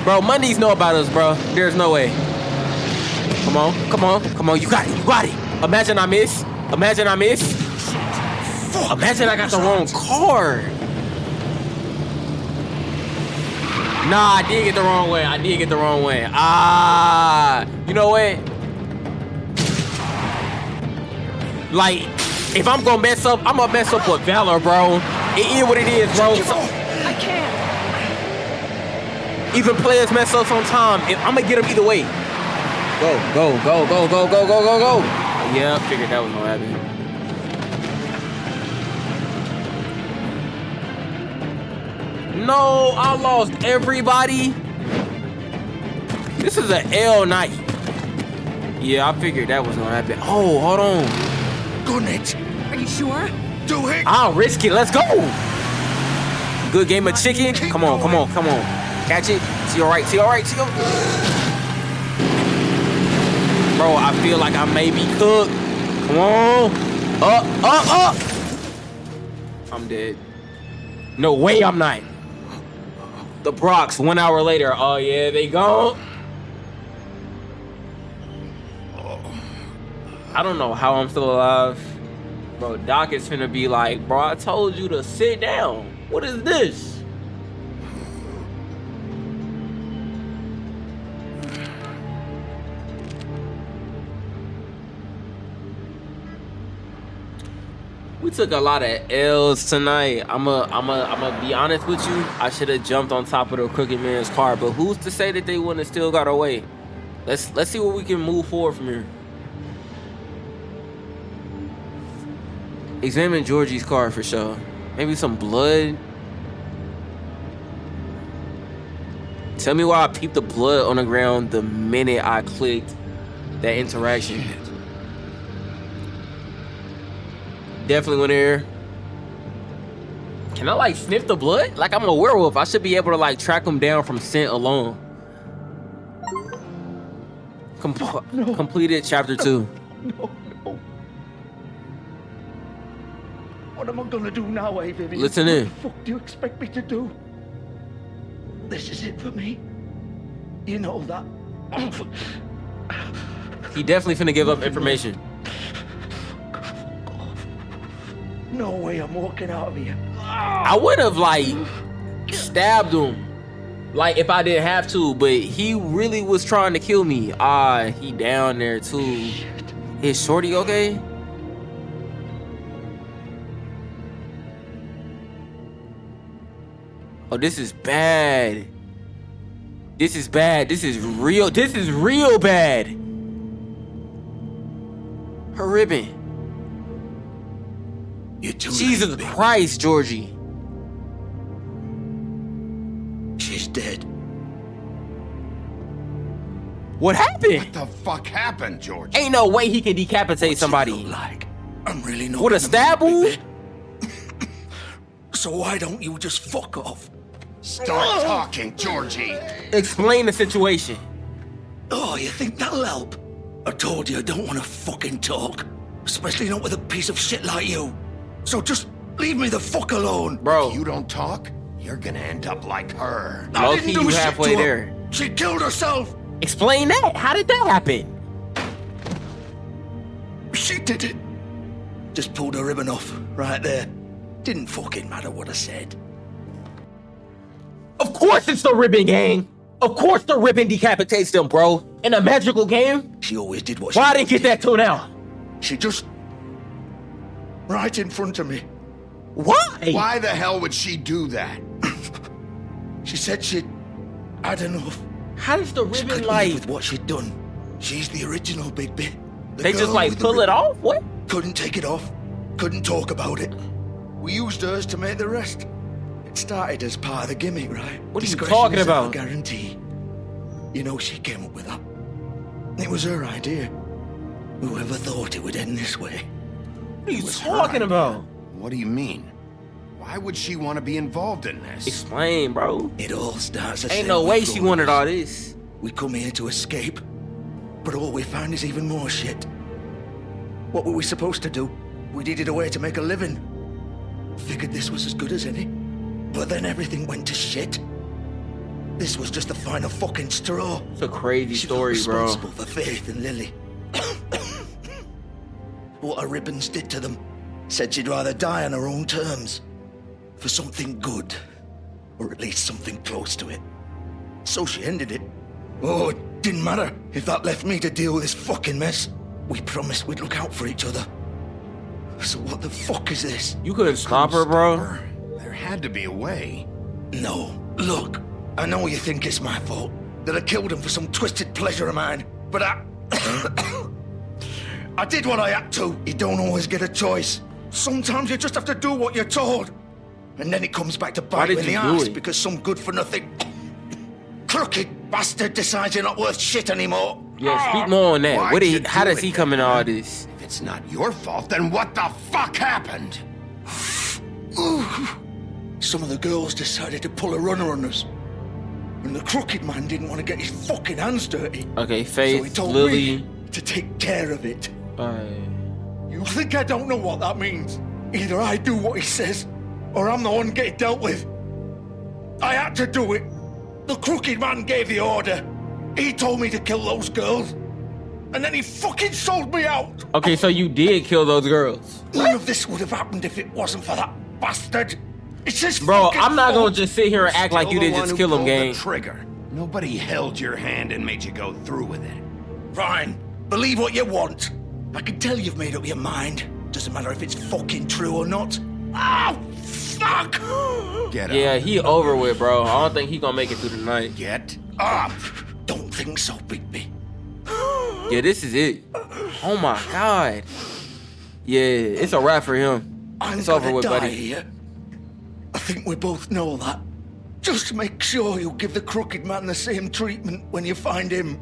A: Bro, Mondays know about us, bro. There's no way. Come on, come on, come on. You got it, you got it. Imagine I miss. Imagine I miss. Imagine I got the wrong car. Nah, I did get the wrong way. I did get the wrong way. You know what? Like, if I'm gonna mess up, I'm gonna mess up with Valor, bro. It is what it is, bro.
E: I can't.
A: Even players mess up sometimes. I'm gonna get them either way. Go, go, go, go, go, go, go, go, go. Yeah, I figured that was gonna happen. No, I lost everybody. This is an L night. Yeah, I figured that was gonna happen. Oh, hold on.
O: Go, Nate.
E: Are you sure?
O: Do it.
A: I'll risk it. Let's go. Good game of chicken. Come on, come on, come on. Catch it. See all right, see all right, see all right. Bro, I feel like I may be cooked. Come on. Up, up, up. I'm dead. No way I'm not. The Brocs, 1 hour later. Oh, yeah, they gone. I don't know how I'm still alive. Bro, Doc is finna be like, bro, I told you to sit down. What is this? We took a lot of L's tonight. I'ma be honest with you. I should have jumped on top of the crooked man's car, but who's to say that they wouldn't have still got away? Let's see what we can move forward from here. Examine Georgie's car for sure. Maybe some blood. Tell me why I peeped the blood on the ground the minute I clicked that interaction. Definitely went there. Can I like sniff the blood? Like I'm a werewolf. I should be able to like track them down from scent alone. Completed chapter 2.
O: No. What am I gonna do now, Vivian?
A: Listen in.
O: What the fuck do you expect me to do? This is it for me. You know that.
A: He definitely finna give up information.
O: No way I'm walking out of here.
A: I would have like stabbed him, like if I didn't have to, but he really was trying to kill me. He down there too. Is Shorty okay? Oh, this is bad. This is bad. This is real. This is real bad. Her ribbon.
O: You're too
A: Jesus
O: late,
A: Christ, Georgie.
O: She's dead.
A: What happened?
B: What the fuck happened, George?
A: Ain't no way he can decapitate
O: What's
A: somebody.
O: it look like? I'm really not.
A: With a stab wound?
O: So why don't you just fuck off?
B: Start talking, Georgie.
A: Explain the situation.
O: Oh, you think that'll help? I told you I don't want to fucking talk. Especially not with a piece of shit like you. So just leave me the fuck alone.
A: Bro.
B: If you don't talk, you're gonna end up like her.
A: Low-key, you halfway there.
O: She killed herself.
A: Explain that. How did that happen?
O: She did it. Just pulled her ribbon off, right there. Didn't fucking matter what I said.
A: Of course it's the ribbon gang. Of course the ribbon decapitates them, bro. In a magical game?
O: She always did what she
A: Why I didn't get that till now?
O: She just... right in front of me.
A: Why?
B: Why the hell would she do that?
O: She said she'd had enough.
A: How does the
O: She
A: ribbon
O: couldn't
A: like...
O: live with what she'd done. She's the original Bigby. The
A: They just
O: girl
A: like
O: with the
A: pull it
O: ribbon.
A: off? What?
O: Couldn't take it off. Couldn't talk about it. We used hers to make the rest. It started as part of the gimmick, right?
A: What are you
O: Discretion
A: talking
O: is our
A: about?
O: guarantee. You know, she came up with that. It was her idea. Whoever thought it would end this way?
A: What are you
B: was
A: talking
B: her
A: about?
B: What do you mean? Why would she want to be involved in this?
A: Explain, bro.
O: It all starts the
A: Ain't
O: same
A: no
O: with
A: way she
O: all
A: wanted
O: of us.
A: all this.
O: We come here to escape, but all we find is even more shit. What were we supposed to do? We needed a way to make a living. Figured this was as good as any. But then everything went to shit. This was just the final fucking straw.
A: It's a crazy
O: She
A: story,
O: was
A: bro.
O: responsible for Faith and Lily. What her ribbons did to them. Said she'd rather die on her own terms. For something good. Or at least something close to it. So she ended it. Oh, it didn't matter if that left me to deal with this fucking mess. We promised we'd look out for each other. So what the fuck is this?
A: You couldn't stop her, bro.
B: There had to be a way.
O: No. Look, I know you think it's my fault. That I killed him for some twisted pleasure of mine. But I... I did what I had to. You don't always get a choice. Sometimes you just have to do what you're told. And then it comes back to bite you in the ass because some good-for-nothing crooked bastard decides you're not worth shit anymore.
A: Yeah, speak more on that.
B: Why'd
A: What did
B: you
A: he, how
B: do
A: does
B: it
A: he
B: then,
A: come in all
B: huh?
A: this?
B: If it's not your fault, then what the fuck happened?
O: Some of the girls decided to pull a runner on us. And the crooked man didn't want to get his fucking hands dirty.
A: Okay,
O: So he
A: Faith,
O: told
A: Lily.
O: me to take care of it. You think I don't know what that means? Either I do what he says, or I'm the one getting dealt with. I had to do it. The crooked man gave the order. He told me to kill those girls. And then he fucking sold me out.
A: Okay, so you did kill those girls.
O: None of this would have happened if it wasn't for that bastard. It's his
A: Bro,
O: fucking
A: I'm not
O: fault.
A: gonna just sit here and act like you
B: Still the
A: didn't
B: one
A: just
B: who
A: kill him,
B: pulled the
A: gang.
B: trigger. Nobody held your hand and made you go through with it.
O: Fine. Believe what you want. I can tell you've made up your mind. Doesn't matter if it's fucking true or not. Oh, fuck!
B: Get
A: Yeah,
B: up.
A: he over with, bro. I don't think he gonna make it through the night.
B: Get up.
O: Don't think so, Bigby.
A: Yeah, this is it. Oh my god. Yeah, it's a wrap for him.
O: I'm
A: It's over
O: gonna
A: with,
O: die
A: buddy.
O: here. I think we both know that. Just make sure you give the crooked man the same treatment when you find him.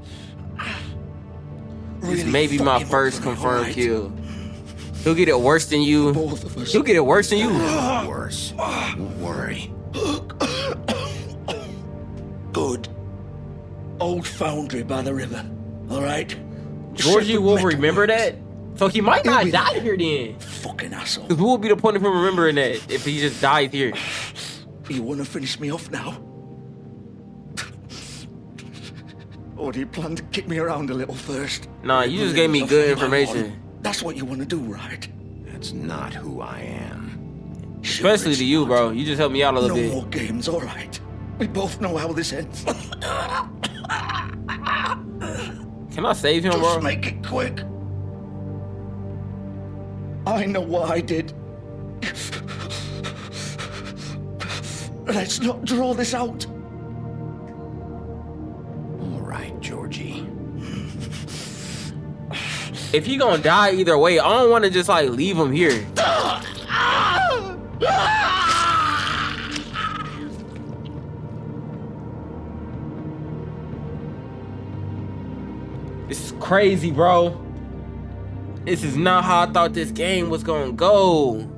A: This
O: Really
A: may be my
O: fuck him up
A: first
O: for me,
A: confirmed
O: alright?
A: kill. He'll get it worse than you.
O: Both of us.
A: He'll get it worse than you.
B: Worse. Don't worry.
O: Good. Old foundry by the river. All right?
A: Georgie will remember that. So he might
O: He'll
A: not
O: be
A: die
O: there.
A: here then.
O: Fucking asshole.
A: Because what would be the point of him remembering that if he just died here?
O: You want to finish me off now? Or do you plan to kick me around a little first?
A: Nah, you just gave me good information.
O: That's what you want to do, right?
B: That's not who I am.
A: Especially to you, bro. You just helped me out a little bit.
O: No more games, all right. We both know how this ends.
A: Can I save him, bro?
O: Just make it quick. I know what I did. Let's not draw this out.
B: All right, Georgie.
A: If he gonna die either way, I don't want to just like leave him here. This is crazy, bro. This is not how I thought this game was gonna go.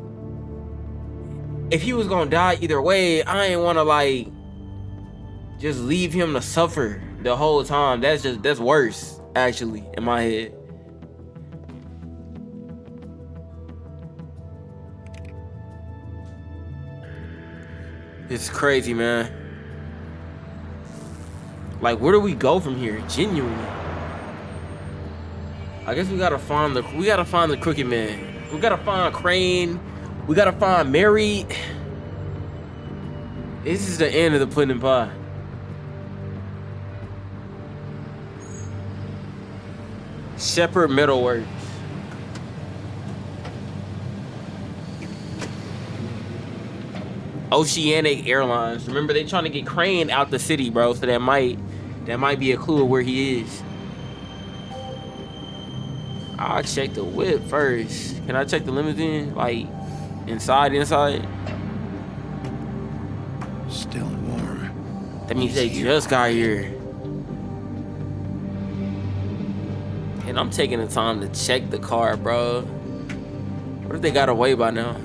A: If he was gonna die either way, I ain't wanna like just leave him to suffer the whole time. That's worse, actually, in my head. It's crazy, man. Like, where do we go from here? Genuinely. I guess we gotta find the crooked man. We gotta find Crane. We gotta find Mary. This is the end of the pudding pie. Shepherd Metalworks. Oceanic Airlines. Remember, they trying to get Crane out the city, bro. So that might be a clue of where he is. I'll check the whip first. Can I check the limousine? Like, inside?
B: Still warm.
A: That means they just got here. And I'm taking the time to check the car, bro. What if they got away by now?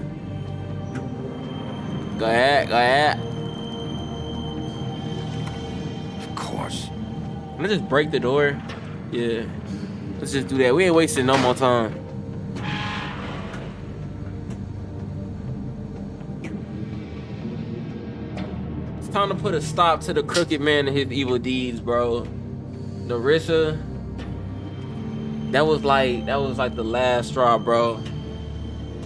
A: Go ahead.
B: Of course.
A: Can I just break the door? Yeah. Let's just do that. We ain't wasting no more time. It's time to put a stop to the crooked man and his evil deeds, bro. Narissa. That was like the last straw, bro.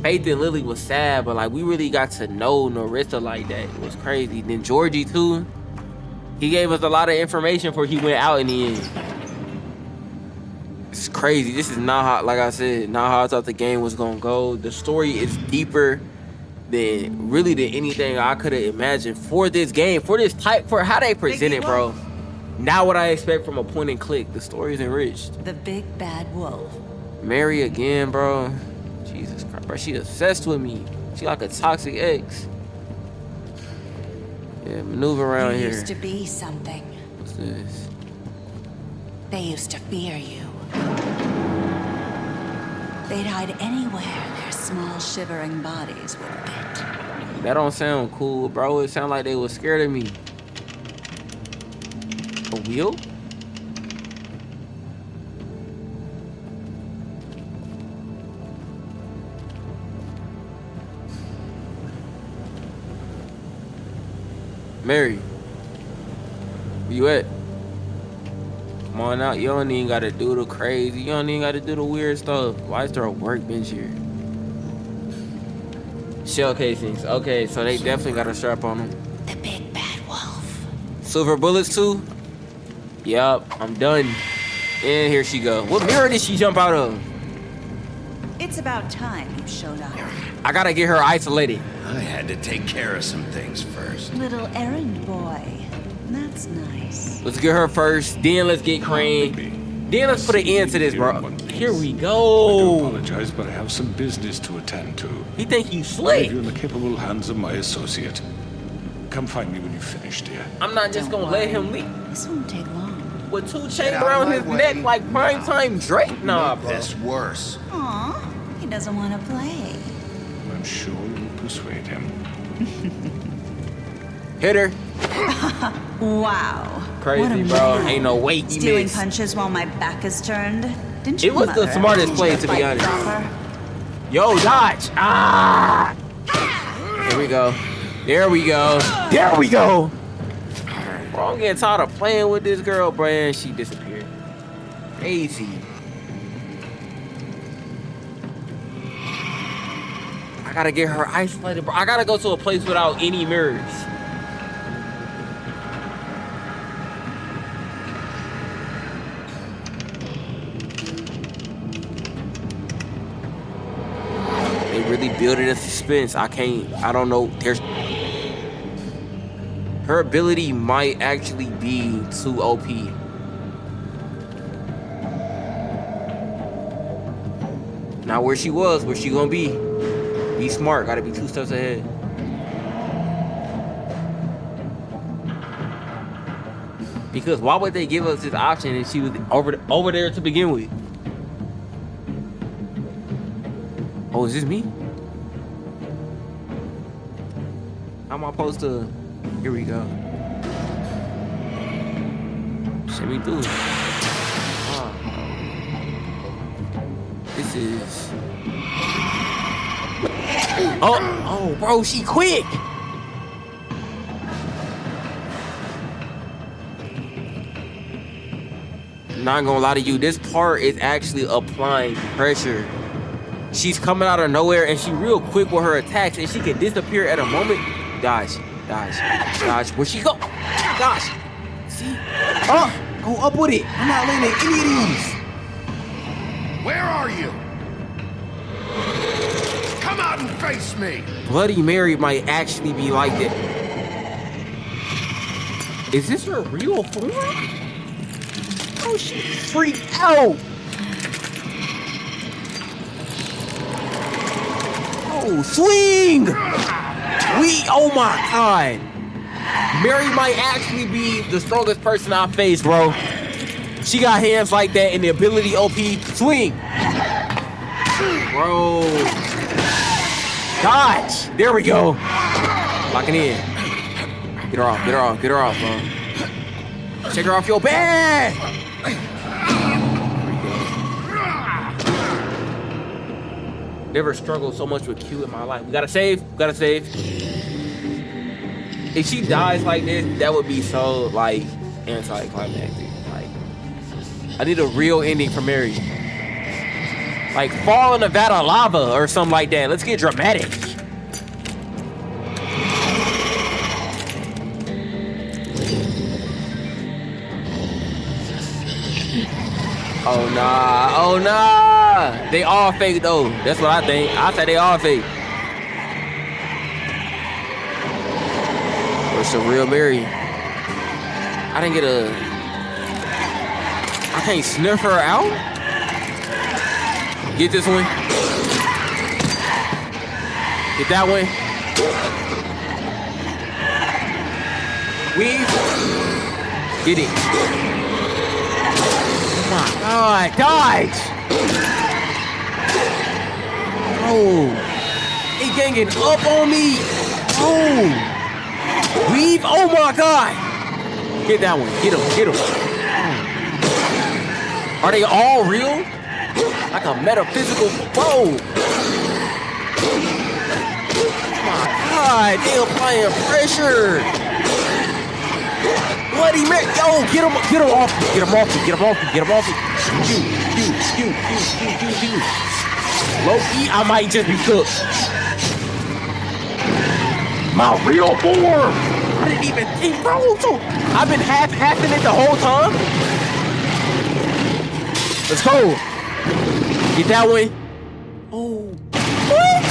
A: Faith and Lily was sad, but like we really got to know Narissa like that. It was crazy. Then Georgie too. He gave us a lot of information before he went out in the end. It's crazy. This is not how, like I said, not how I thought the game was gonna go. The story is deeper than anything I could have imagined for this game, for how they present it, bro. Not what I expect from a point and click. The story is enriched.
H: The big bad wolf.
A: Mary again, bro. Jesus Christ, bro. She obsessed with me. She like a toxic ex. Yeah, maneuver around here.
H: You used to be something.
A: What's this?
H: They used to fear you. They'd hide anywhere their small shivering bodies would fit.
A: That don't sound cool, bro. It sound like they was scared of me. A wheel? Mary, where you at? Come on out. You don't even gotta do the crazy. You don't even gotta do the weird stuff. Why is there a workbench here? Shell casings. Okay, so they definitely got a strap on them.
H: The big bad wolf.
A: Silver bullets too? Yup, I'm done. And here she go. What mirror did she jump out of?
H: It's about time you showed up.
A: I gotta get her isolated.
B: I had to take care of some things first.
H: Little errand boy. That's nice.
A: Let's get her first, then let's get Crane. Then let's put an end to this, bro. Here we
I: I do
A: go.
I: apologize, but I have some business to attend to.
A: He think he's
I: I
A: slick.
I: leave you in the capable hands of my associate. Come find me when you've finished, dear.
A: I'm not just gonna let him leave.
H: This won't take long.
A: With 2
B: Get
A: chains
B: out of
A: around
B: my
A: his
B: way.
A: neck like primetime Drake? Nah,
B: Make
A: bro.
B: this worse.
H: Aw, he doesn't want to play.
I: I'm sure you'll persuade him.
A: Hit her.
H: Wow.
A: Crazy,
H: What a
A: bro.
H: man.
A: Ain't no way he
H: Stealing
A: missed.
H: punches while my back is turned. Didn't you?
A: It was the smartest play, to be honest. Yo, dodge. Ah. There we go. There we go. There we go. Bro, I'm getting tired of playing with this girl, bro, and she disappeared. Crazy. I gotta get her isolated, bro. I gotta go to a place without any mirrors. They really building a suspense. I don't know. Her ability might actually be too OP. Now where she gonna be? Be smart, gotta be 2 steps ahead. Because why would they give us this option if she was over there to begin with? Oh, is this me? How am I supposed to? Here we go. Send me through. This is. Oh, bro, she quick. Not gonna lie to you, this part is actually applying pressure. She's coming out of nowhere and she real quick with her attacks and she can disappear at a moment. Dodge. Where'd she go? Gosh. See? Oh, go up with it. I'm not landing any of these.
B: Where are you? Come out and face me!
A: Bloody Mary might actually be like that. Is this her real form? Oh, she freaked out. Oh, swing! Oh my God. Mary might actually be the strongest person I face, bro. She got hands like that and the ability OP. Swing! Bro. Dodge! There we go. Locking in. Get her off, bro. Take her off your bed! Never struggled so much with Q in my life. We gotta save. If she dies like this, that would be so, like, anticlimactic. Like, I need a real ending for Mary. Like, fall in a vat of lava or something like that. Let's get dramatic. Oh, nah. They all fake, though. That's what I think. I say they all fake. Where's the real Mary? I can't sniff her out? Get this one. Get that one. Weave. Get it. Oh my God, dodge! Oh, he ganging up on me. Oh, weave. Oh my God. Get that one. Get him. Are they all real? Like a metaphysical. Whoa. Oh my God, they applying pressure. Bloody Mary. Yo, get him off me. Q. Low-key, I might just be cooked. My real form. I didn't even think, bro. So I've been half-assing it the whole time. Let's go. Get that way. Oh. What?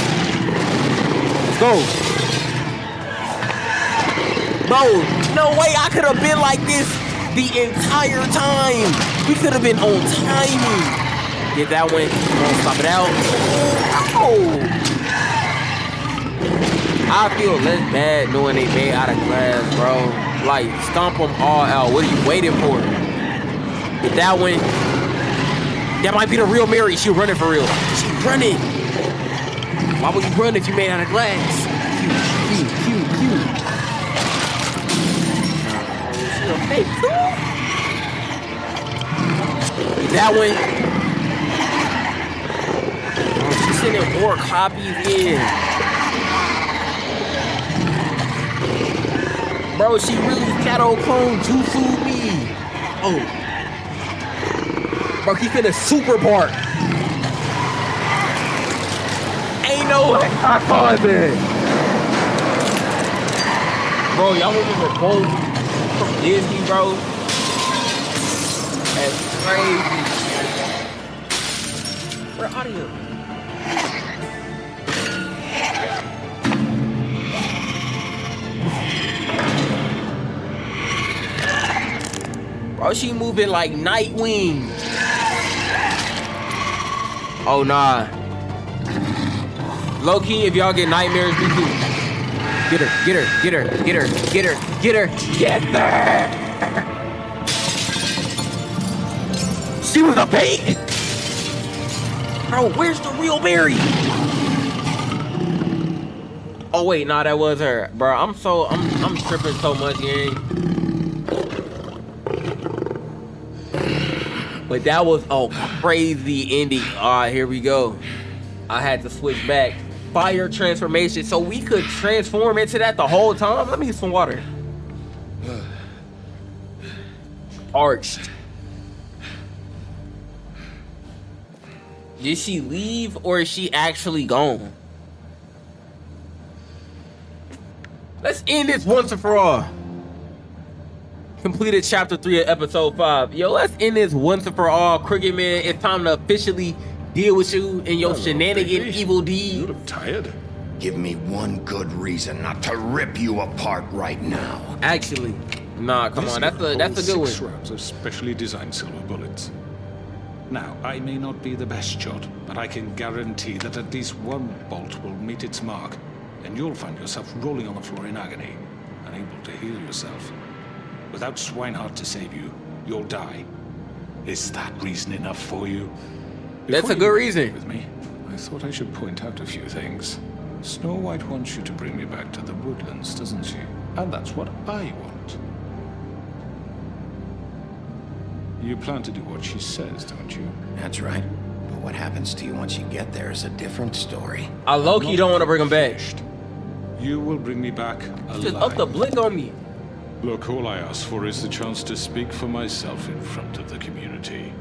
A: Let's go. Bro, no way I could have been like this the entire time. We could have been on timing. Get that one. Stop it out. Oh. I feel less bad knowing they made out of glass, bro. Like, stomp them all out. What are you waiting for? Get that one. That might be the real Mary. She running for real. She running. Why would you run if you made out of glass? Q. She a fake too? Get that one. Oh, she's sending more copies in. Bro, she really shadow clone Jutsu me. Oh. Bro, he finna super bark. Ain't no way I saw that. Bro, y'all remember both from Disney, bro? That's crazy. We're out of here. Bro, she moving like Nightwing. Oh, nah. Low key, if y'all get nightmares, me too. Get her, get her, get her, get her, get her, get her, get her! She was a bait! Bro, where's the real Mary? Oh wait, nah, that was her. Bro, I'm tripping so much, gang. But that was a crazy ending. Alright, here we go. I had to switch back. Fire transformation, so we could transform into that the whole time. Let me get some water. Arched. Did she leave or is she actually gone? Let's end this once and for all. Completed chapter 3 of episode 5. Yo, let's end this once and for all. Crooked Man, it's time to officially deal with you and your shenanigan evil deed.
B: You look tired. Give me one good reason not to rip you apart right now.
A: Actually, nah, come on, that's a good
I: 6
A: one.
I: rounds of specially designed silver bullets. Now, I may not be the best shot, but I can guarantee that at least one bolt will meet its mark, and you'll find yourself rolling on the floor in agony, unable to heal yourself. Without Swinehart to save you, you'll die. Is that reason enough for you?
A: That's a good reason.
I: With me, I thought I should point out a few things. Snow White wants you to bring me back to the woodlands, doesn't she? And that's what I want. You plan to do what she says, don't you?
B: That's right. But what happens to you once you get there is a different story.
A: I low-key don't want to bring him back.
I: You will bring me back alive.
A: Just up the blink on me.
I: Look, all I ask for is the chance to speak for myself in front of the community.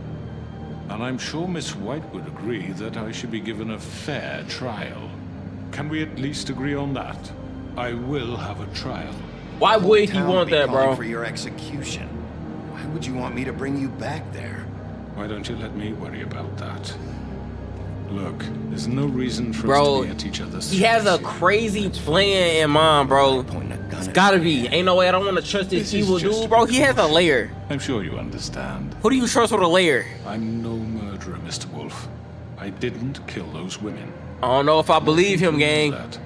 I: And I'm sure Miss White would agree that I should be given a fair trial. Can we at least agree on that? I will have a trial.
A: Why would he want that, bro?
B: For your execution. Why would you want me to bring you back there?
I: Why don't you let me worry about that? Look, there's no reason for
A: Bro,
I: us to be at each other's
A: he has a crazy plan in mind, bro. It's gotta be. Ain't no way I don't want to trust this evil dude, bro. He has a lair.
I: I'm sure you understand.
A: Who do you trust with a lair?
I: I'm no murderer, Mr. Wolf. I didn't kill those women.
A: I don't know if I believe him, gang.
I: That.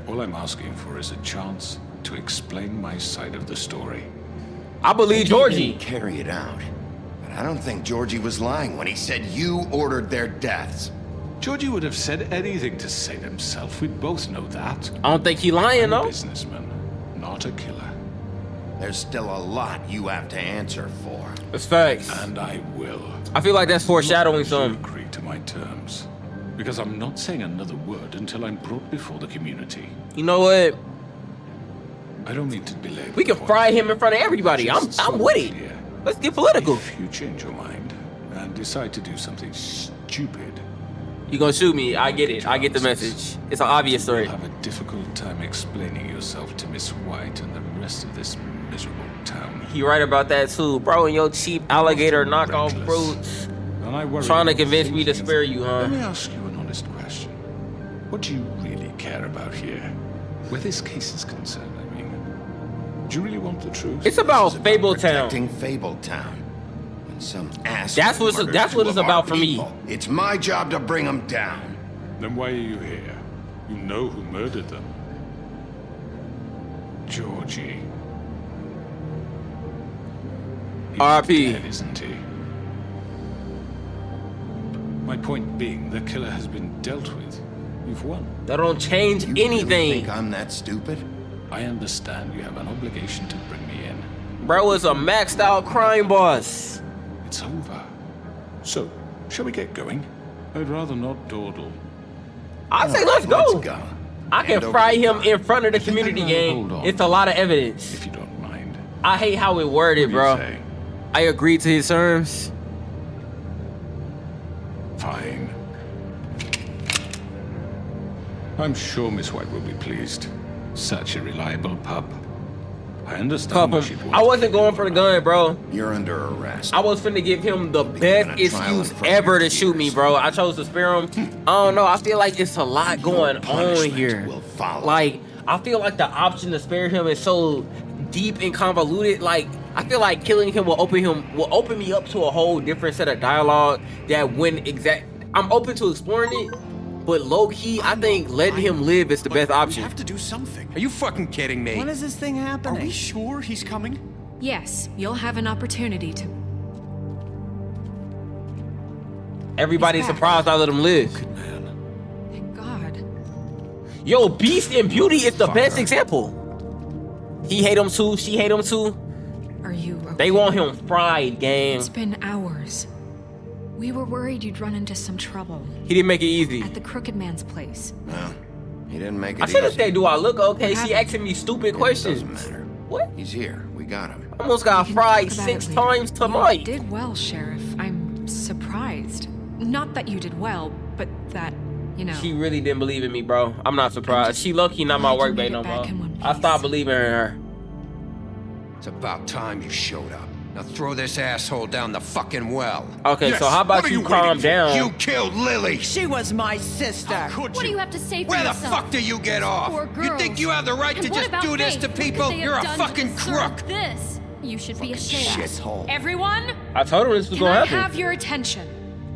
I: All I'm asking for is a chance to explain my side of the story.
A: I believe Georgie.
B: Carry it out. But I don't think Georgie was lying when he said you ordered their deaths.
I: Georgie would have said anything to save himself. We both know that.
A: I don't think he lying,
I: I'm
A: though.
I: a businessman, not a killer.
B: There's still a lot you have to answer for.
A: It's facts.
I: And I will.
A: I feel like that's foreshadowing some.
I: Agree to my terms. Because I'm not saying another word until I'm brought before the community.
A: You know what?
I: I don't mean to belabor.
A: We can fry him in front of everybody. I'm with it. Let's get political.
I: If you change your mind and decide to do something stupid,
A: you gonna shoot me? I get it. I get the message. It's an obvious story.
I: You'll have a difficult time explaining yourself to Miss White and the rest of this miserable town.
A: You right about that too, bro. And your cheap alligator knockoff fruits.
I: And I worry
A: trying to convince me to spare you, huh?
I: Let me ask you an honest question. What do you really care about here? Where this case is concerned, I mean. Do you really want the truth?
A: It's about Fabletown.
B: Protecting Fabletown. When some ass.
A: That's what it's about for me.
B: It's my job to bring them down.
I: Then why are you here? You know who murdered them. Georgie.
A: R.I.P.
I: Dead, isn't he? My point being, the killer has been dealt with. You've won.
A: That don't change anything.
B: You think I'm that stupid?
I: I understand you have an obligation to bring me in.
A: Bro is a maxed out crime boss.
I: It's over. So, shall we get going? I'd rather not dawdle.
A: I say let's go. I can fry him in front of the community, gang. It's a lot of evidence.
I: If you don't mind.
A: I hate how it worded,
I: What do you
A: bro.
I: say?
A: I agreed to his terms.
I: Fine. I'm sure Miss White will be pleased. Such a reliable pup. I understand
A: Cuff
I: what she'd
A: him.
I: want.
A: I wasn't going for the gun, bro.
B: You're under arrest.
A: I was finna give him the best
B: a trial
A: excuse
B: in front of
A: ever
B: your
A: to shoot me,
B: peers.
A: bro. I chose to spare him. I don't know. I feel like it's a lot going on
B: punishment
A: here.
B: will follow.
A: Like, I feel like the option to spare him is so deep and convoluted. Like, I feel like killing him will open me up to a whole different set of dialogue that I'm open to exploring it, but low key, I think letting him live is the best option.
P: We have to do something. Are you fucking kidding me?
L: When is this thing happening?
P: Are we sure he's coming?
E: Yes, you'll have an opportunity to.
A: Everybody's surprised I let him live.
E: Thank God.
A: Yo, Beast and Beauty is the best example. He hate him too. She hate him too.
E: Are you okay?
A: They want him fried, gang.
E: It's been hours. We were worried you'd run into some trouble.
A: He didn't make it easy.
E: At the Crooked Man's place.
B: No, he didn't make it
A: I should have
B: easy.
A: said, do I look okay?
E: What
A: She asking me stupid questions.
B: Doesn't matter.
A: What?
B: He's here. We got him.
A: Almost got
E: We can
A: fried
E: talk about
A: 6
E: it later.
A: times tonight.
E: You did well, Sheriff. I'm surprised. Not that you did well, but that, you know.
A: She really didn't believe in me, bro. I'm not surprised. She lucky not my
E: glad you
A: work
E: made
A: babe
E: it
A: no
E: back
A: more.
E: in one
A: I
E: piece.
A: stopped believing in her.
Q: It's about time you showed up. Now throw this asshole down the fucking well.
A: Okay,
D: Yes,
A: so how about
D: what are
A: you
D: you
A: calm
D: waiting for?
A: down?
Q: You killed Lily!
L: She was my sister.
P: Could
R: What do you have to say for
Q: Where the
R: yourself?
Q: fuck do you get off?
R: Poor
Q: You
R: girls.
Q: think you have the right
R: And
Q: to
R: what
Q: just
R: about
Q: do this
R: Faith?
Q: to
R: What could
Q: people?
R: they have
Q: You're a
R: done to
Q: fucking
R: deserve
Q: crook!
R: This. You should be ashamed.
B: Shithole.
R: Everyone,
A: I told her this was
E: Can
A: gonna
E: I
A: happen.
E: have your attention?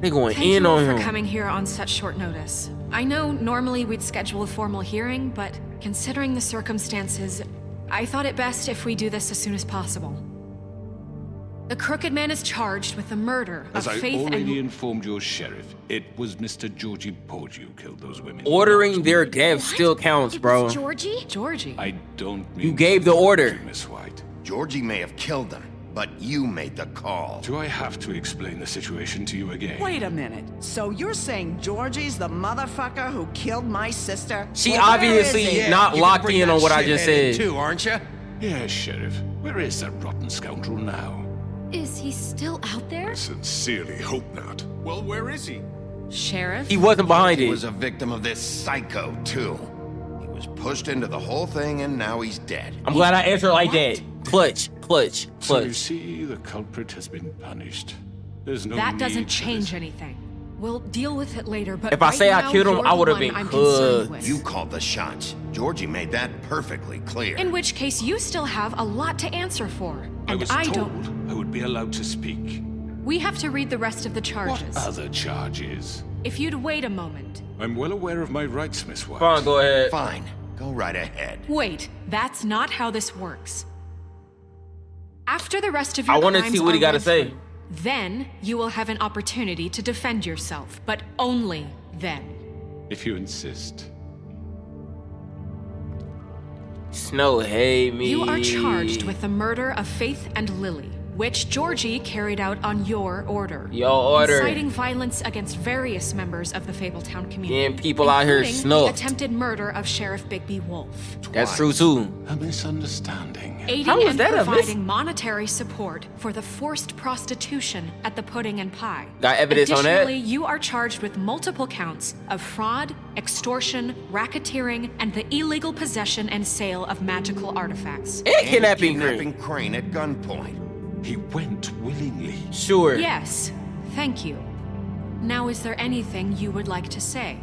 A: They going
E: Thank
A: in
E: you all
A: on
E: for
A: him.
E: coming here on such short notice. I know normally we'd schedule a formal hearing, but considering the circumstances, I thought it best if we do this as soon as possible. The Crooked Man is charged with the murder
I: As
E: of
I: I
E: Faith
I: already
E: and...
I: informed your sheriff, it was Mr. Georgie Porge who killed those women.
A: Ordering their death still counts, bro.
R: Georgie?
E: Georgie.
I: I don't mean
A: You gave the
I: to
A: order.
I: you, Miss White.
B: Georgie may have killed them, but you made the call.
I: Do I have to explain the situation to you again?
L: Wait a minute. So you're saying Georgie's the motherfucker who killed my sister?
A: She
L: Well, where
A: obviously
L: is he?
A: not
Q: You can
A: locked
Q: bring
A: in
Q: that
A: on what I just
Q: shithead in
A: said.
Q: too, aren't you?
I: Yes, Sheriff. Where is that rotten scoundrel now?
R: Is he still out there?
D: I sincerely hope not.
P: Well, where is he?
E: Sheriff?
A: He wasn't behind
B: He
A: it.
B: was a victim of this psycho, too. He was pushed into the whole thing, and now he's dead.
A: I'm glad I answered like that. Clutch, clutch,
I: So you
A: clutch.
I: see, the culprit has been punished. There's no
E: That
I: need
E: doesn't
I: for
E: change
I: this.
E: anything. We'll deal with it later, but
A: If I
E: right
A: say I
E: now,
A: killed him,
E: you're
A: I
E: the
A: would've
E: one
A: been
E: I'm concerned
A: cooked.
E: with.
B: You called the shots. Georgie made that perfectly clear.
E: In which case, you still have a lot to answer for.
I: I
E: And
I: was
E: I
I: told
E: don't.
I: I would be allowed to speak.
E: We have to read the rest of the charges.
I: What other charges?
E: If you'd wait a moment.
I: I'm well aware of my rights, Miss White.
A: Fine, go ahead.
B: Fine. Go right ahead.
E: Wait, that's not how this works. After the rest of
A: I
E: your
A: wanna
E: crimes
A: see what he
E: are
A: gotta
E: read
A: say.
E: through, then you will have an opportunity to defend yourself, but only then.
I: If you insist.
A: Snow hate me.
E: You are charged with the murder of Faith and Lily, which Georgie carried out on your order.
A: Your order.
E: Inciting violence against various members of the Fabletown community.
A: Getting people out here
E: including
A: snuffed.
E: the attempted murder of Sheriff Bigby Wolf.
A: That's true too.
I: A misunderstanding.
E: Aiding
A: How is
E: and
A: that a
E: providing monetary support for the forced prostitution at the Pudding and Pie.
A: Got evidence on that?
E: Additionally, you are charged with multiple counts of fraud, extortion, racketeering, and the illegal possession and sale of magical artifacts.
A: And kidnapping
B: Crane at gunpoint.
I: He went willingly.
A: Sure.
E: Yes, thank you. Now, is there anything you would like to say?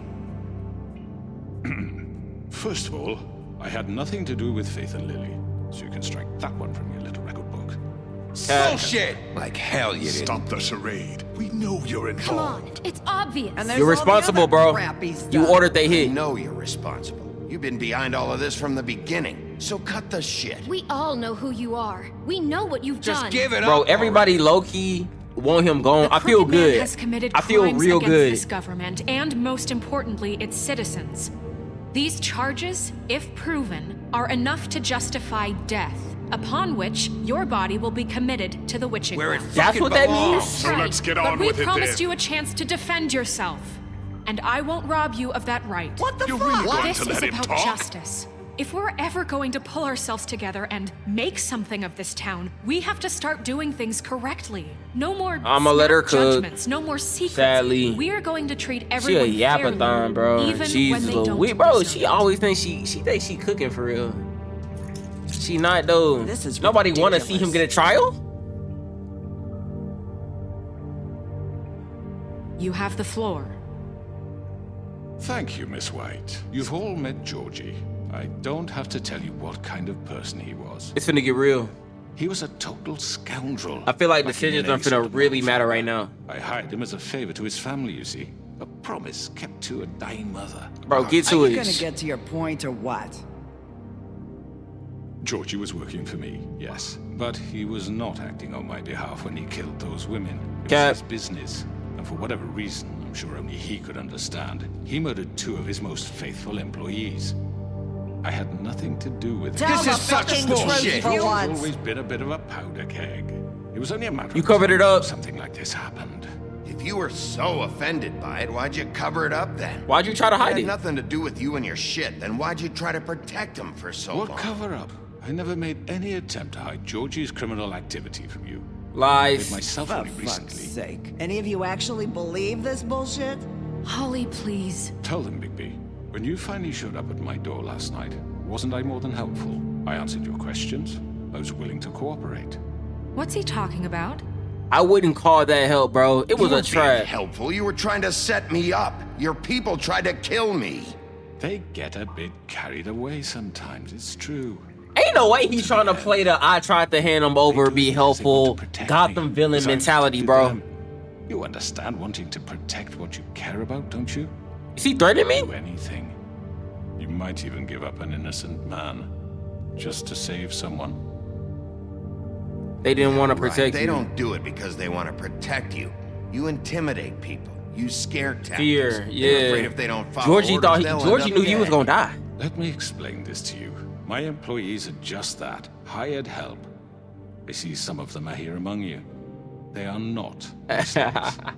I: First of all, I had nothing to do with Faith and Lily, so you can strike that one from your little record book.
Q: Bullshit! Like hell you didn't.
D: Stop the charade. We know you're
R: Come
D: involved.
R: on, it's obvious.
L: And there's
A: You're
L: all the
A: responsible,
L: other
A: bro.
L: crap he's
A: You
L: done.
A: ordered they
B: I
A: hit.
B: know you're responsible. You've been behind all of this from the beginning. So cut the shit.
R: We all know who you are. We know what you've
Q: Just
R: done.
Q: give it
A: Bro,
Q: up.
A: everybody low-key want him gone.
E: The
A: I feel
E: Crooked Man
A: good.
E: has committed
A: I feel
E: crimes
A: real
E: against
A: good.
E: this government and, most importantly, its citizens. These charges, if proven, are enough to justify death, upon which your body will be committed to the witching
Q: Where it
E: ground.
A: That's
Q: fucking
A: what that
Q: belongs.
A: means?
D: So
E: Right,
D: let's get
E: but
D: on
E: we
D: with it
E: promised
D: then.
E: you a chance to defend yourself, and I won't rob you of that right.
L: What the
D: You
L: fuck?
D: really going
E: This
D: to
E: is
D: let him
E: about
D: talk?
E: justice. If we're ever going to pull ourselves together and make something of this town, we have to start doing things correctly. No more
A: I'ma let her cook.
E: judgments, no more secrets.
A: Sadly,
E: we are going to treat
A: she
E: everyone
A: a yapathon,
E: fairly,
A: bro.
E: even
A: She's
E: when they
A: a
E: don't
A: we, bro.
E: deserve
A: She
E: it.
A: always thinks she thinks she cooking for real. She not though.
L: This is
A: Nobody want to see him get a trial.
E: You have the floor.
I: Thank you, Miss White. You've all met Georgie. I don't have to tell you what kind of person he was.
A: It's finna get real.
I: He was a total scoundrel.
A: I feel like decisions are finna really matter right now.
I: I hired him as a favor to his family, you see. A promise kept to a dying mother.
A: Bro, get to
L: Are
A: it.
L: you gonna get to your point or what?
I: Georgie was working for me, yes. But he was not acting on my behalf when he killed those women. It was his business. And for whatever reason, I'm sure only he could understand, he murdered 2 of his most faithful employees. I had nothing to do with it.
L: Tell the fucking truth for
I: He's
L: once.
I: always been a bit of a powder keg. It was only a matter
A: You
I: of
A: covered
I: time
A: it up.
I: something like this happened.
B: If you were so offended by it, why'd you cover it up then?
A: Why'd you try to hide
B: It
A: it?
B: had nothing to do with you and your shit. Then why'd you try to protect him for so
I: What
B: long?
I: cover up? I never made any attempt to hide Georgie's criminal activity from you.
A: Lies.
I: With myself
L: For
I: only
L: fuck's
I: recently.
L: sake. Any of you actually believe this bullshit?
E: Holly, please.
I: Tell them, Bigby. When you finally showed up at my door last night, wasn't I more than helpful? I answered your questions. I was willing to cooperate.
E: What's he talking about?
A: I wouldn't call that help, bro. It was
B: You
A: a
B: were being
A: trap.
B: helpful. You were trying to set me up. Your people tried to kill me.
I: They get a bit carried away sometimes, it's true.
A: Ain't no way he's trying to play the I tried to hand him over, be helpful, Gotham villain mentality, bro.
I: You understand wanting to protect what you care about, don't you?
A: Is he threatening me?
I: Do anything. You might even give up an innocent man just to save someone.
A: They didn't want to
B: Right,
A: protect
B: they
A: you.
B: don't do it because they want to protect you. You intimidate people. You scare tactics.
A: Fear,
B: They're
A: yeah.
B: afraid if they don't follow
A: Georgie
B: orders,
A: thought
B: they'll end
A: Georgie
B: up
A: knew he was
B: dead.
A: gonna die.
I: Let me explain this to you. My employees are just that, hired help. I see some of them are here among you. They are not.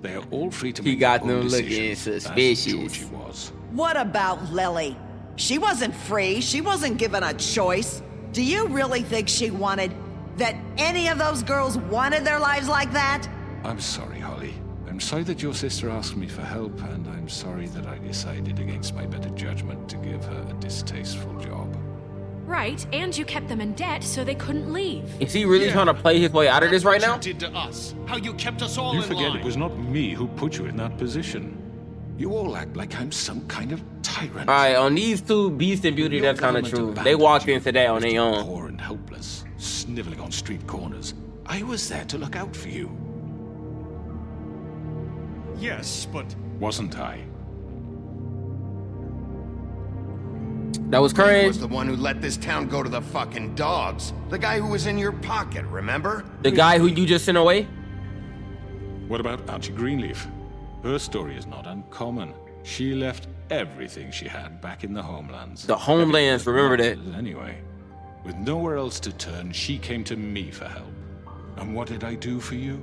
I: They are all free to make
A: He got
I: their own
A: them looking
I: decisions, as
A: suspicious.
I: Georgie was.
L: What about Lily? She wasn't free. She wasn't given a choice. Do you really think she wanted that any of those girls wanted their lives like that?
I: I'm sorry, Holly. I'm sorry that your sister asked me for help, and I'm sorry that I decided against my better judgment to give her a distasteful job.
E: Right, and you kept them in debt so they couldn't leave.
A: Is he really trying to play his way out of this right now?
P: You did to us. How you kept us all
I: You
P: in
I: forget
P: line.
I: it was not me who put you in that position. You all act like I'm some kind of tyrant.
A: Alright, on these two, Beast and Beauty,
I: Your
A: that's kind of
I: government
A: true. They
I: abandoned
A: walked
I: you,
A: into that on
I: left
A: their
I: you
A: own.
I: Poor and helpless, sniveling on street corners. I was there to look out for you.
P: Yes, but
I: Wasn't I?
A: That was
B: He
A: Crane.
B: was the one who let this town go to the fucking dogs. The guy who was in your pocket, remember?
A: The guy who you just sent away?
I: What about Auntie Greenleaf? Her story is not uncommon. She left everything she had back in the homelands.
A: The homelands, remember that.
I: Anyway, with nowhere else to turn, she came to me for help. And what did I do for you?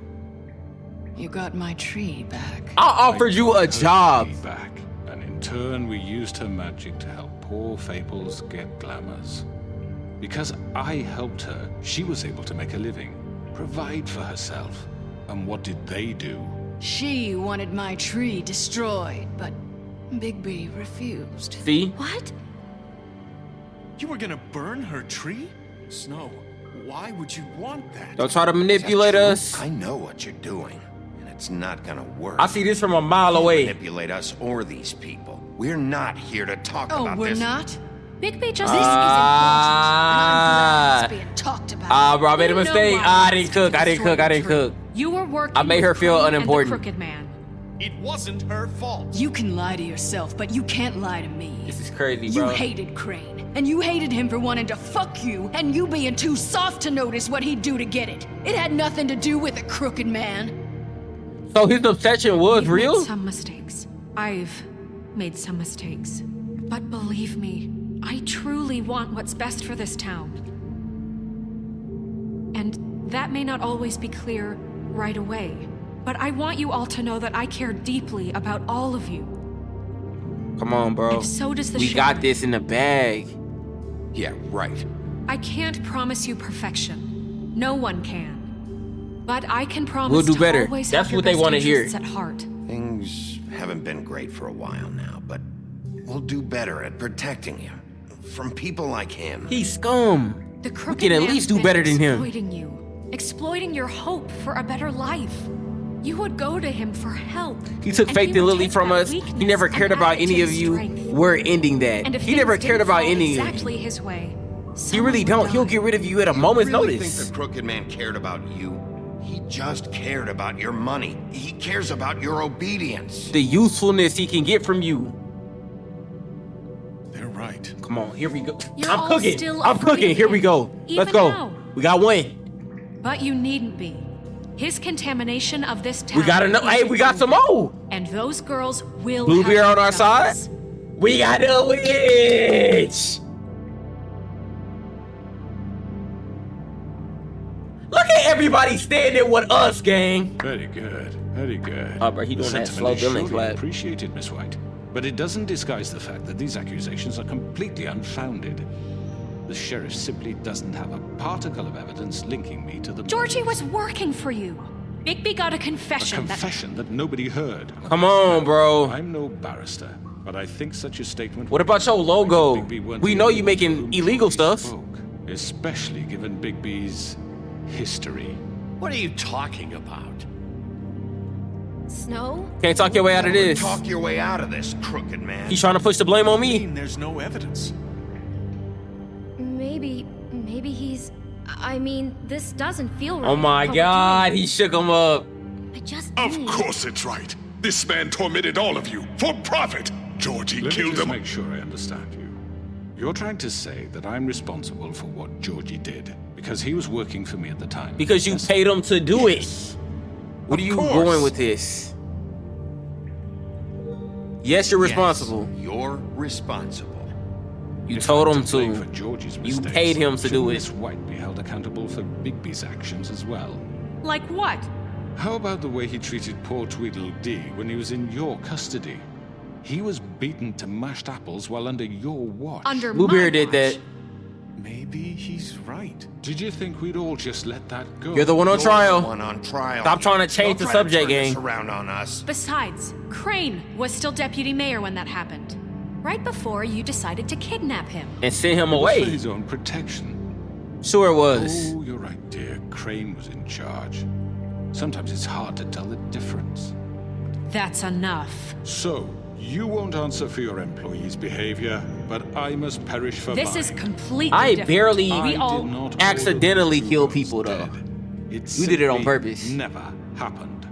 S: You got my tree back.
A: I offered you a job.
I: Back. And in turn, we used her magic to help poor Fables get glamours. Because I helped her, she was able to make a living, provide for herself. And what did they do?
S: She wanted my tree destroyed, but Bigby refused.
A: See?
E: What?
P: you were gonna burn her tree? Snow, why would you want that?
A: Don't try to manipulate us.
B: I know what you're doing, and it's not gonna work.
A: I see this from a mile away.
B: Manipulate us or these people. We're not here to talk
S: Oh,
B: about
S: we're
B: this.
S: not?
E: Bigby just
S: This is
E: Ah.
S: important, and I'm glad it's being talked about.
A: Bro, I made a
S: You know
A: mistake.
S: why
A: I
S: I
A: didn't cook. I didn't cook. I didn't cook.
E: You were working
A: I made her
E: with
A: feel
E: Crane and the
A: unimportant.
E: Crooked Man.
P: It wasn't her fault.
S: You can lie to yourself, but you can't lie to me.
A: This is crazy,
S: You
A: bro.
S: hated Crane, and you hated him for wanting to fuck you, and you being too soft to notice what he'd do to get it. It had nothing to do with a crooked man.
A: So his obsession was
E: You've
A: real?
E: made some mistakes. I've made some mistakes. But believe me, I truly want what's best for this town. And that may not always be clear right away. But I want you all to know that I care deeply about all of you.
A: Come on, bro.
E: And so does the
A: We
E: sheriff.
A: got this in the bag.
B: Yeah, right.
E: I can't promise you perfection. No one can. But I can promise
A: We'll do better.
E: to always
A: That's
E: have your
A: what they
E: best
A: wanna hear.
E: interests at heart.
B: Things haven't been great for a while now, but we'll do better at protecting you. From people like him.
A: He's scum.
E: The
A: We
E: crooked
A: can at
E: man's
A: least do
E: been
A: better than him.
E: exploiting you. Exploiting your hope for a better life. You would go to him for help.
A: He took
E: and
A: Faith
E: he
A: and
E: would
A: Lily
E: take
A: from
E: that
A: us. He
E: weakness
A: never
E: and
A: cared
E: add
A: about
E: it
A: any
E: to
A: of
E: his
A: you.
E: strength.
A: We're ending that.
E: And if
A: He never
E: things
A: cared
E: didn't
A: about
E: fall
A: any of you.
E: exactly his way.
A: He really don't. He'll get rid of you at a moment's
B: Really
A: notice.
B: think the crooked man cared about you? He just cared about your money. He cares about your obedience.
A: The usefulness he can get from you.
P: They're right.
A: Come on, here we go.
E: You're
A: I'm
E: all
A: cooking.
E: still
A: I'm
E: afraid
A: cooking.
E: of
A: Here we
E: him,
A: go. Let's
E: even
A: go.
E: now.
A: We got one.
E: But you needn't be. His contamination of this town.
A: We got enough.
E: is
A: Hey, we got some more.
E: And those girls will
A: Bluebeard
E: have
A: on our side.
E: guns.
A: We got the witch. Look at everybody standing with us, gang.
I: Very good, very good.
A: Oh, bro, he
I: The
A: doing that
I: sentiment
A: slow
I: is
A: Dylan
I: surely
A: clap.
I: appreciated, Miss White. But it doesn't disguise the fact that these accusations are completely unfounded. The sheriff simply doesn't have a particle of evidence linking me to the
E: Georgie was working for you. Bigby got a confession.
I: confession that nobody heard.
A: Come on, bro.
I: I'm no barrister, but I think such a statement.
A: What about your logo? We know you making illegal stuff.
I: Especially given Bigby's history.
C: What are you talking about?
R: Snow?
A: Can't talk your way out of this.
B: Talk your way out of this, crooked man.
A: He's trying to push the blame on me.
P: There's no evidence.
R: Maybe he's... I mean, this doesn't feel right.
A: Oh my
R: How
A: God, he shook him up.
R: I just
D: Of
R: need...
D: course it's right. This man tormented all of you for profit. Georgie
I: Let me
D: killed
I: just
D: him.
I: make sure I understand you. You're trying to say that I'm responsible for what Georgie did because he was working for me at the time.
A: Because you paid him to do it. What are you
B: course.
A: going with this? Yes, you're responsible.
B: Yes, you're responsible.
A: You
I: If
A: told
I: I'm
A: him
I: blame
A: to.
I: for Georgie's
A: You
I: mistakes,
A: paid him to do
I: shouldn't
A: it.
I: Miss White be held accountable for Bigby's actions as well?
E: Like what?
I: How about the way he treated poor Tweedledee when he was in your custody? He was beaten to mashed apples while under your watch.
E: Under
A: Bluebeard
E: my
A: did that.
E: watch.
P: Maybe he's right.
I: Did you think we'd all just let that go?
A: You're the one on
B: You're
A: trial.
B: the one on trial.
A: Stop trying to change
B: Don't
A: the
B: try to
A: subject,
B: turn this
A: gang.
B: around on us.
E: Besides, Crane was still deputy mayor when that happened. Right before you decided to kidnap him.
A: And send him
I: It was for
A: away.
I: his own protection.
A: Sure it was.
I: Oh, you're right, dear. Crane was in charge. Sometimes it's hard to tell the difference.
E: That's enough.
I: So, you won't answer for your employees' behavior, but I must perish for
E: This
I: mine.
E: is completely
A: I
E: different.
A: barely
E: We all...
I: did not
A: accidentally
I: order
A: kill
I: those
A: people, though.
I: dead. It
A: You did it on
I: simply
A: purpose.
I: Never happened.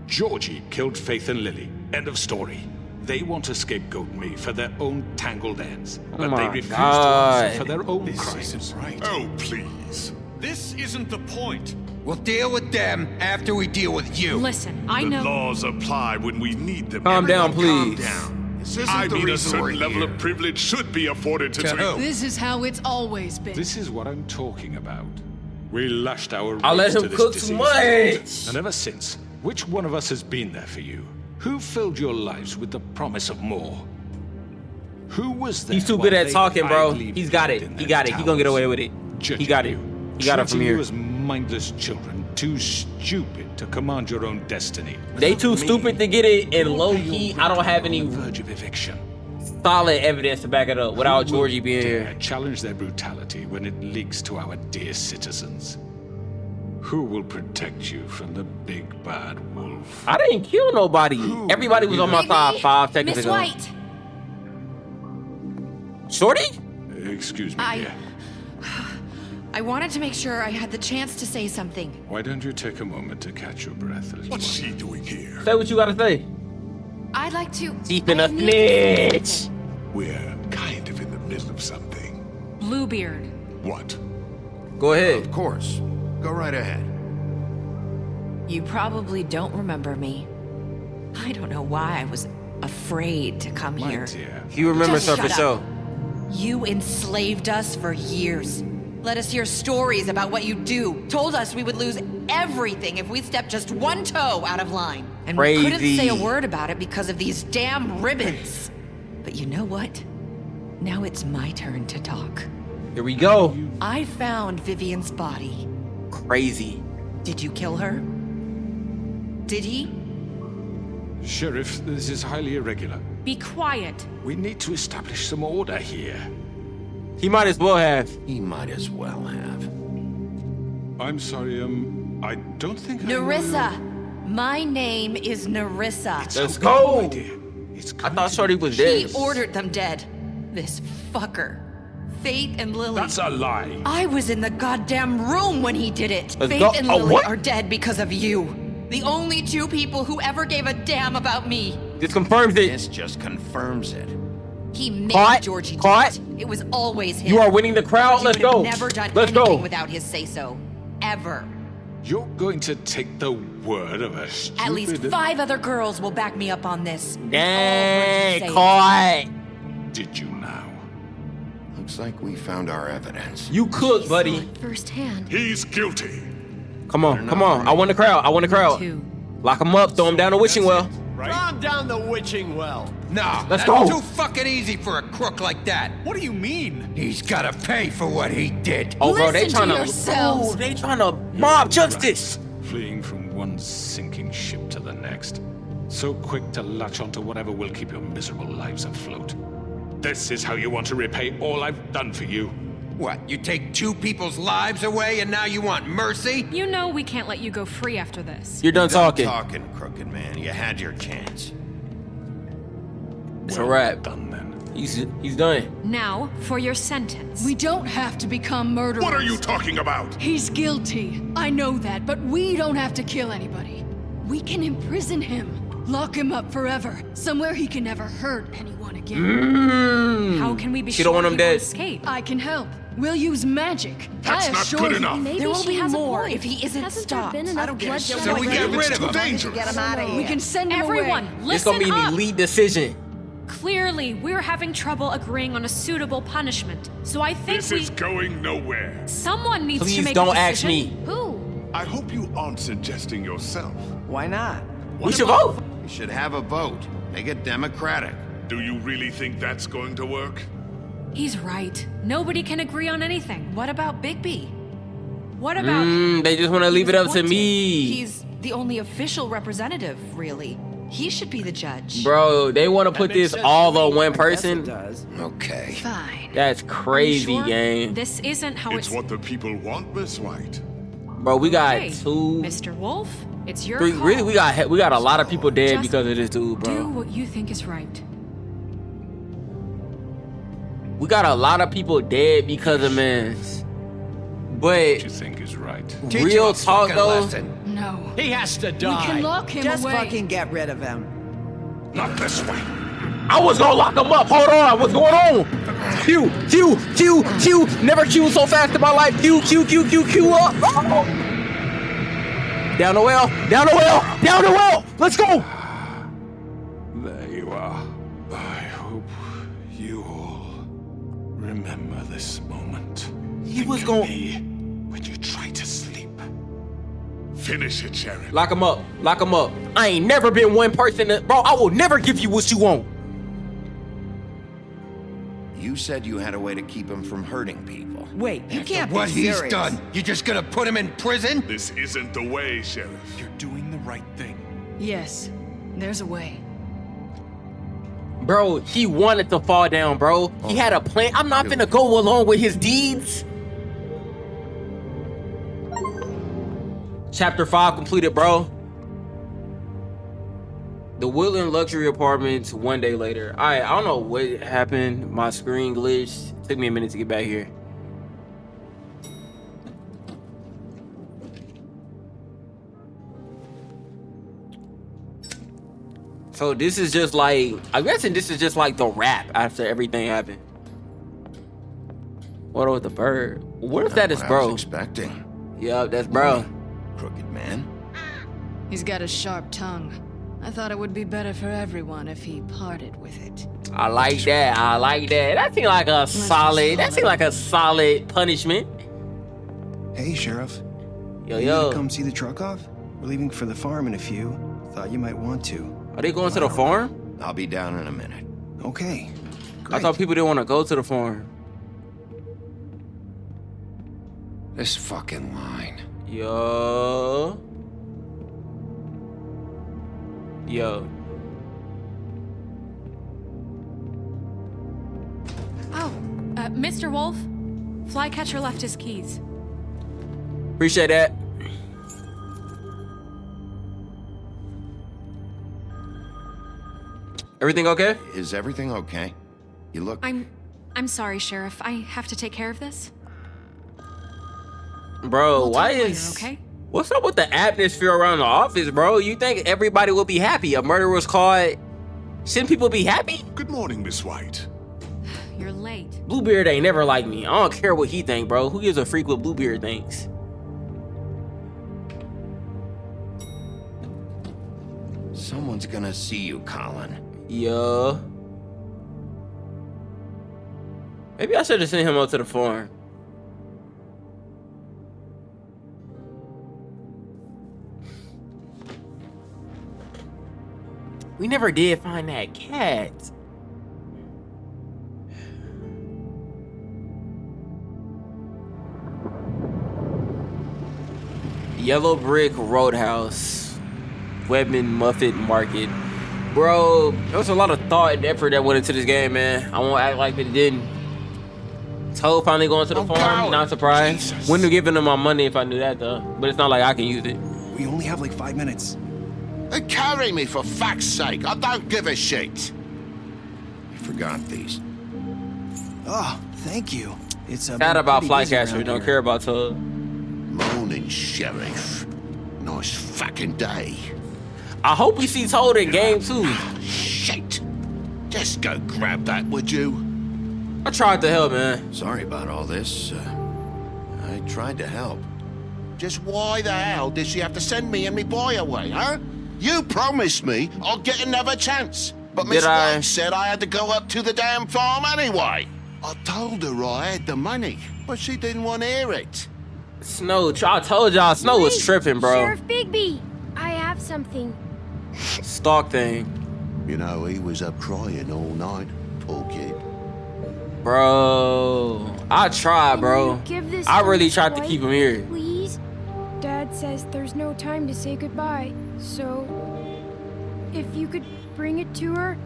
I: Georgie killed Faith and Lily. End of story. They want to scapegoat me for their own tangled ends, but they
A: my
I: refuse
A: God.
I: to answer for their own
P: This
I: crimes.
P: isn't right.
D: Oh, please.
P: This isn't the point.
Q: We'll deal with them after we deal with you.
E: Listen, I
D: The
E: know...
D: laws apply when we need them.
A: Calm down,
B: Calm
A: please.
B: down. This isn't
D: I
B: the
D: mean, a
B: reason we're
D: certain level
B: here.
D: of privilege should be afforded to
Q: To
D: Tweedle.
Q: who?
S: This is how it's always been.
I: This is what I'm talking about. We lashed our
A: I let
I: race
A: him
I: to this
A: cook
I: disease.
A: too much.
I: And ever since, which one of us has been there for you? Who filled your lives with the promise of more? Who was there?
A: He's too
I: while
A: good at
I: they
A: talking, bro.
I: idly
A: He's got
I: played
A: it.
I: in
A: He
I: their
A: got it. He gonna get
I: towers?
A: away with it.
I: Judging
A: He got it.
I: you,
A: He got it from
I: treating
A: here.
I: you as mindless children, too stupid to command your own destiny.
A: They too stupid to get it, and
I: You'll
A: low
I: pay your
A: key,
I: rent
A: I don't have
I: on
A: any
I: the verge of eviction.
A: solid evidence to back it up without
I: Who will
A: Georgie being
I: dare
A: here.
I: challenge their brutality when it leaks to our dear citizens? Who will protect you from the big bad wolf?
A: I didn't kill nobody.
I: Who
A: Everybody was on my side 5 seconds
R: Miss
A: ago.
R: White!
A: Shorty?
I: Excuse me, dear.
T: I wanted to make sure I had the chance to say something.
I: Why don't you take a moment to catch your breath, little
D: What's
I: one?
D: she doing here?
A: Say what you gotta say.
T: I'd like to...
A: Deep in
T: I
A: a
T: need to say
A: snitch.
T: something.
D: We're kind of in the middle of something.
E: Bluebeard.
D: What?
A: Go ahead.
B: Of course. Go right ahead.
T: You probably don't remember me. I don't know why I was afraid to come
I: My
T: here.
I: dear,
A: You remember
T: Just
A: stuff for
T: shut
A: sure.
T: up. You enslaved us for years. Let us hear stories about what you do. Told us we would lose everything if we stepped just one toe out of line. And we couldn't
A: Crazy.
T: say a word about it because of these damn ribbons. But you know what? Now it's my turn to talk.
A: Here we go.
T: I found Vivian's body.
A: Crazy.
T: Did you kill her? Did he?
I: Sheriff, this is highly irregular.
E: Be quiet.
I: We need to establish some order here.
A: He might as well have.
B: He might as well have.
I: I'm sorry, I don't think
T: Nerissa! My name is Nerissa.
A: Let's go! I thought Shorty was dead.
T: He ordered them dead. This fucker. Faith and Lily.
I: That's a lie.
T: I was in the goddamn room when he did it.
A: Let's
T: Faith
A: go.
T: and
A: Oh,
T: Lily
A: what?
T: are dead because of you. The only two people who ever gave a damn about me.
A: This confirms it.
B: This just confirms it.
T: He made
A: Caught.
T: Georgie do
A: Caught.
T: it. It was always him.
A: You are winning the crowd.
T: He
A: Let's
T: would have
A: go.
T: Never done
A: Let's
T: anything
A: go.
T: without his say-so. Ever.
I: You're going to take the word of a stupid...
T: At least 5 other girls will back me up on this.
A: Dang, caught.
I: Did you now?
B: Looks like we found our evidence.
A: You cook, buddy.
R: Firsthand.
D: He's guilty.
A: Come on, come on. I want the crowd. I want the crowd. Lock him up. Throw him down the wishing well.
C: Throw him down the witching well.
Q: Nah,
A: Let's
Q: that's
A: go.
Q: too fucking easy for a crook like that.
P: What do you mean?
Q: He's gotta pay for what he did.
A: Oh, bro, they
S: Listen
A: trying
S: to
A: to.
S: yourselves.
A: Oh, they trying to mob justice.
I: Fleeing from one sinking ship to the next. So quick to latch onto whatever will keep your miserable lives afloat. This is how you want to repay all I've done for you.
Q: What, you take 2 people's lives away and now you want mercy?
E: You know we can't let you go free after this.
A: You're done talking.
B: Talking, crooked man. You had your chance.
A: It's a wrap.
I: Done then.
A: He's done.
E: Now, for your sentence.
S: We don't have to become murderers.
D: What are you talking about?
S: He's guilty. I know that, but we don't have to kill anybody. We can imprison him. Lock him up forever. Somewhere he can never hurt anyone again.
E: How can we be
A: She
E: sure
A: don't want him
E: he
A: dead.
E: won't escape?
S: I can help. We'll use magic.
D: That's
S: I
D: not
S: assure
D: good
S: you.
D: enough.
R: Maybe
T: There will
R: she
T: be
R: has a
T: more
R: point.
T: if he isn't
R: Hasn't
T: stopped.
R: there been enough bloodshed?
Q: So we get rid of him.
D: Dangerous.
L: Get him out of here.
S: We can send him
E: Everyone,
S: away.
A: It's
E: listen
A: gonna be an
E: up.
A: elite decision.
E: Clearly, we're having trouble agreeing on a suitable punishment. So I think
D: This is going nowhere.
E: someone needs to
A: Please
E: make
A: don't
E: a
A: ask
E: decision.
A: me.
E: Who?
D: I hope you aren't suggesting yourself.
L: Why not?
A: We should vote.
B: We should have a vote. Make it democratic.
D: Do you really think that's going to work?
E: He's right. Nobody can agree on anything.
T: What about Bigby?
E: What about
A: They just want to leave it up to me.
T: He's the only official representative, really. He should be the judge.
A: Bro, they want to put this all on one person.
B: Okay.
S: Fine.
A: That's crazy,
E: sure?
A: gang.
E: This isn't how
D: It's what the people want, Miss White.
A: Bro, we got
E: Hey,
A: 2,
E: Mr. Wolf, it's your
A: 3.
E: call.
A: Really, we got a lot of people dead
E: Just
A: because of this dude,
E: Do
A: bro.
E: what you think is right.
A: We got a lot of people dead because of Mans.
I: What you
A: But
I: think is right.
Q: Teach him
A: real
Q: a
A: talk
Q: fucking
A: though,
Q: lesson.
S: No.
C: He has to
S: We
C: die.
S: can lock him
L: Just
S: away.
L: fucking get rid of him.
D: Not this way.
A: I was gonna lock him up. Hold on, what's going on? Q, Q, Q, Q. Never Q so fast in my life. Q, Q, Q, Q, Q up. Oh. Down the well, down the well, down the well. Let's go.
I: There you are. I hope you all remember this moment.
A: He was
I: Think of
A: going.
I: me when you try to sleep.
D: Finish it, Sheriff.
A: Lock him up. Lock him up. I ain't never been one person that, bro, I will never give you what you want.
B: You said you had a way to keep him from hurting people.
L: Wait, you can't
Q: What
L: be
Q: he's
L: serious.
Q: done, you just gonna put him in prison?
D: This isn't the way, Sheriff.
P: You're doing the right thing.
S: Yes, there's a way.
A: Bro, he wanted to fall down, bro. He had a plan. I'm not finna go along with his deeds. Chapter 5 completed, bro. The Woodland Luxury Apartments 1 day later. Alright, I don't know what happened. My screen glitched. Took me a minute to get back here. So this is just like, I'm guessing this is just like the wrap after everything happened. What with the bird? What if that is
B: What I
A: bro?
B: was expecting.
A: Yup, that's bro.
B: Crooked man.
S: He's got a sharp tongue. I thought it would be better for everyone if he parted with it.
A: I like that. I like that. That seemed like a solid. That seemed like a solid punishment.
U: Hey, Sheriff.
A: Yo,
U: You
A: yo.
U: need to come see the truck off? We're leaving for the farm in a few. Thought you might want to.
A: Are they going to the farm?
B: I'll be down in a minute.
U: Okay.
A: I thought people didn't want to go to the farm.
B: This fucking line.
A: Yo.
E: Oh, Mr. Wolf, Flycatcher left his keys.
A: Appreciate that. Everything okay?
B: Is everything okay? You look...
E: I'm sorry, Sheriff. I have to take care of this.
A: Bro, why
E: talk later,
A: is...
E: okay?
A: What's up with the atmosphere around the office, bro? You think everybody will be happy? A murder was caught. Shouldn't people be happy?
D: Good morning, Miss White.
E: You're late.
A: Bluebeard ain't never like me. I don't care what he think, bro. Who gives a freak what Bluebeard thinks?
B: Someone's gonna see you, Colin.
A: Yeah. Maybe I should have sent him up to the farm. We never did find that cat. Yellow Brick Roadhouse. Webman Muffet Market. Bro, there was a lot of thought and effort that went into this game, man. I won't act like it didn't. Toad finally going to the farm, not surprised. Wouldn't have given him my money if I knew that, though. But it's not like I can use it.
U: We only have like 5 minutes.
B: Carry me, for fuck's sake. I don't give a shit. I forgot these.
U: Oh, thank you. It's
A: sad about Flycatcher. Don't care about Toad.
B: Morning, Sheriff. Nice fucking day.
A: I hope we see Toad in game 2.
B: Shit. Just go grab that, would you?
A: I tried to help, man.
B: Sorry about all this. I tried to help. Just why the hell did she have to send me and me boy away, huh? You promised me I'll get another chance. But Miss White said I had to go up to the damn farm anyway. I told her I had the money, but she didn't want to hear it.
A: Snow, I told y'all Snow was tripping, bro.
F: Sheriff Bigby, I have something.
A: Stalk thing.
B: You know, he was up crying all night, poor kid.
A: Bro, I tried, bro. I really tried to keep him here.
F: Please? Dad says there's no time to say goodbye, so if you could bring it to her,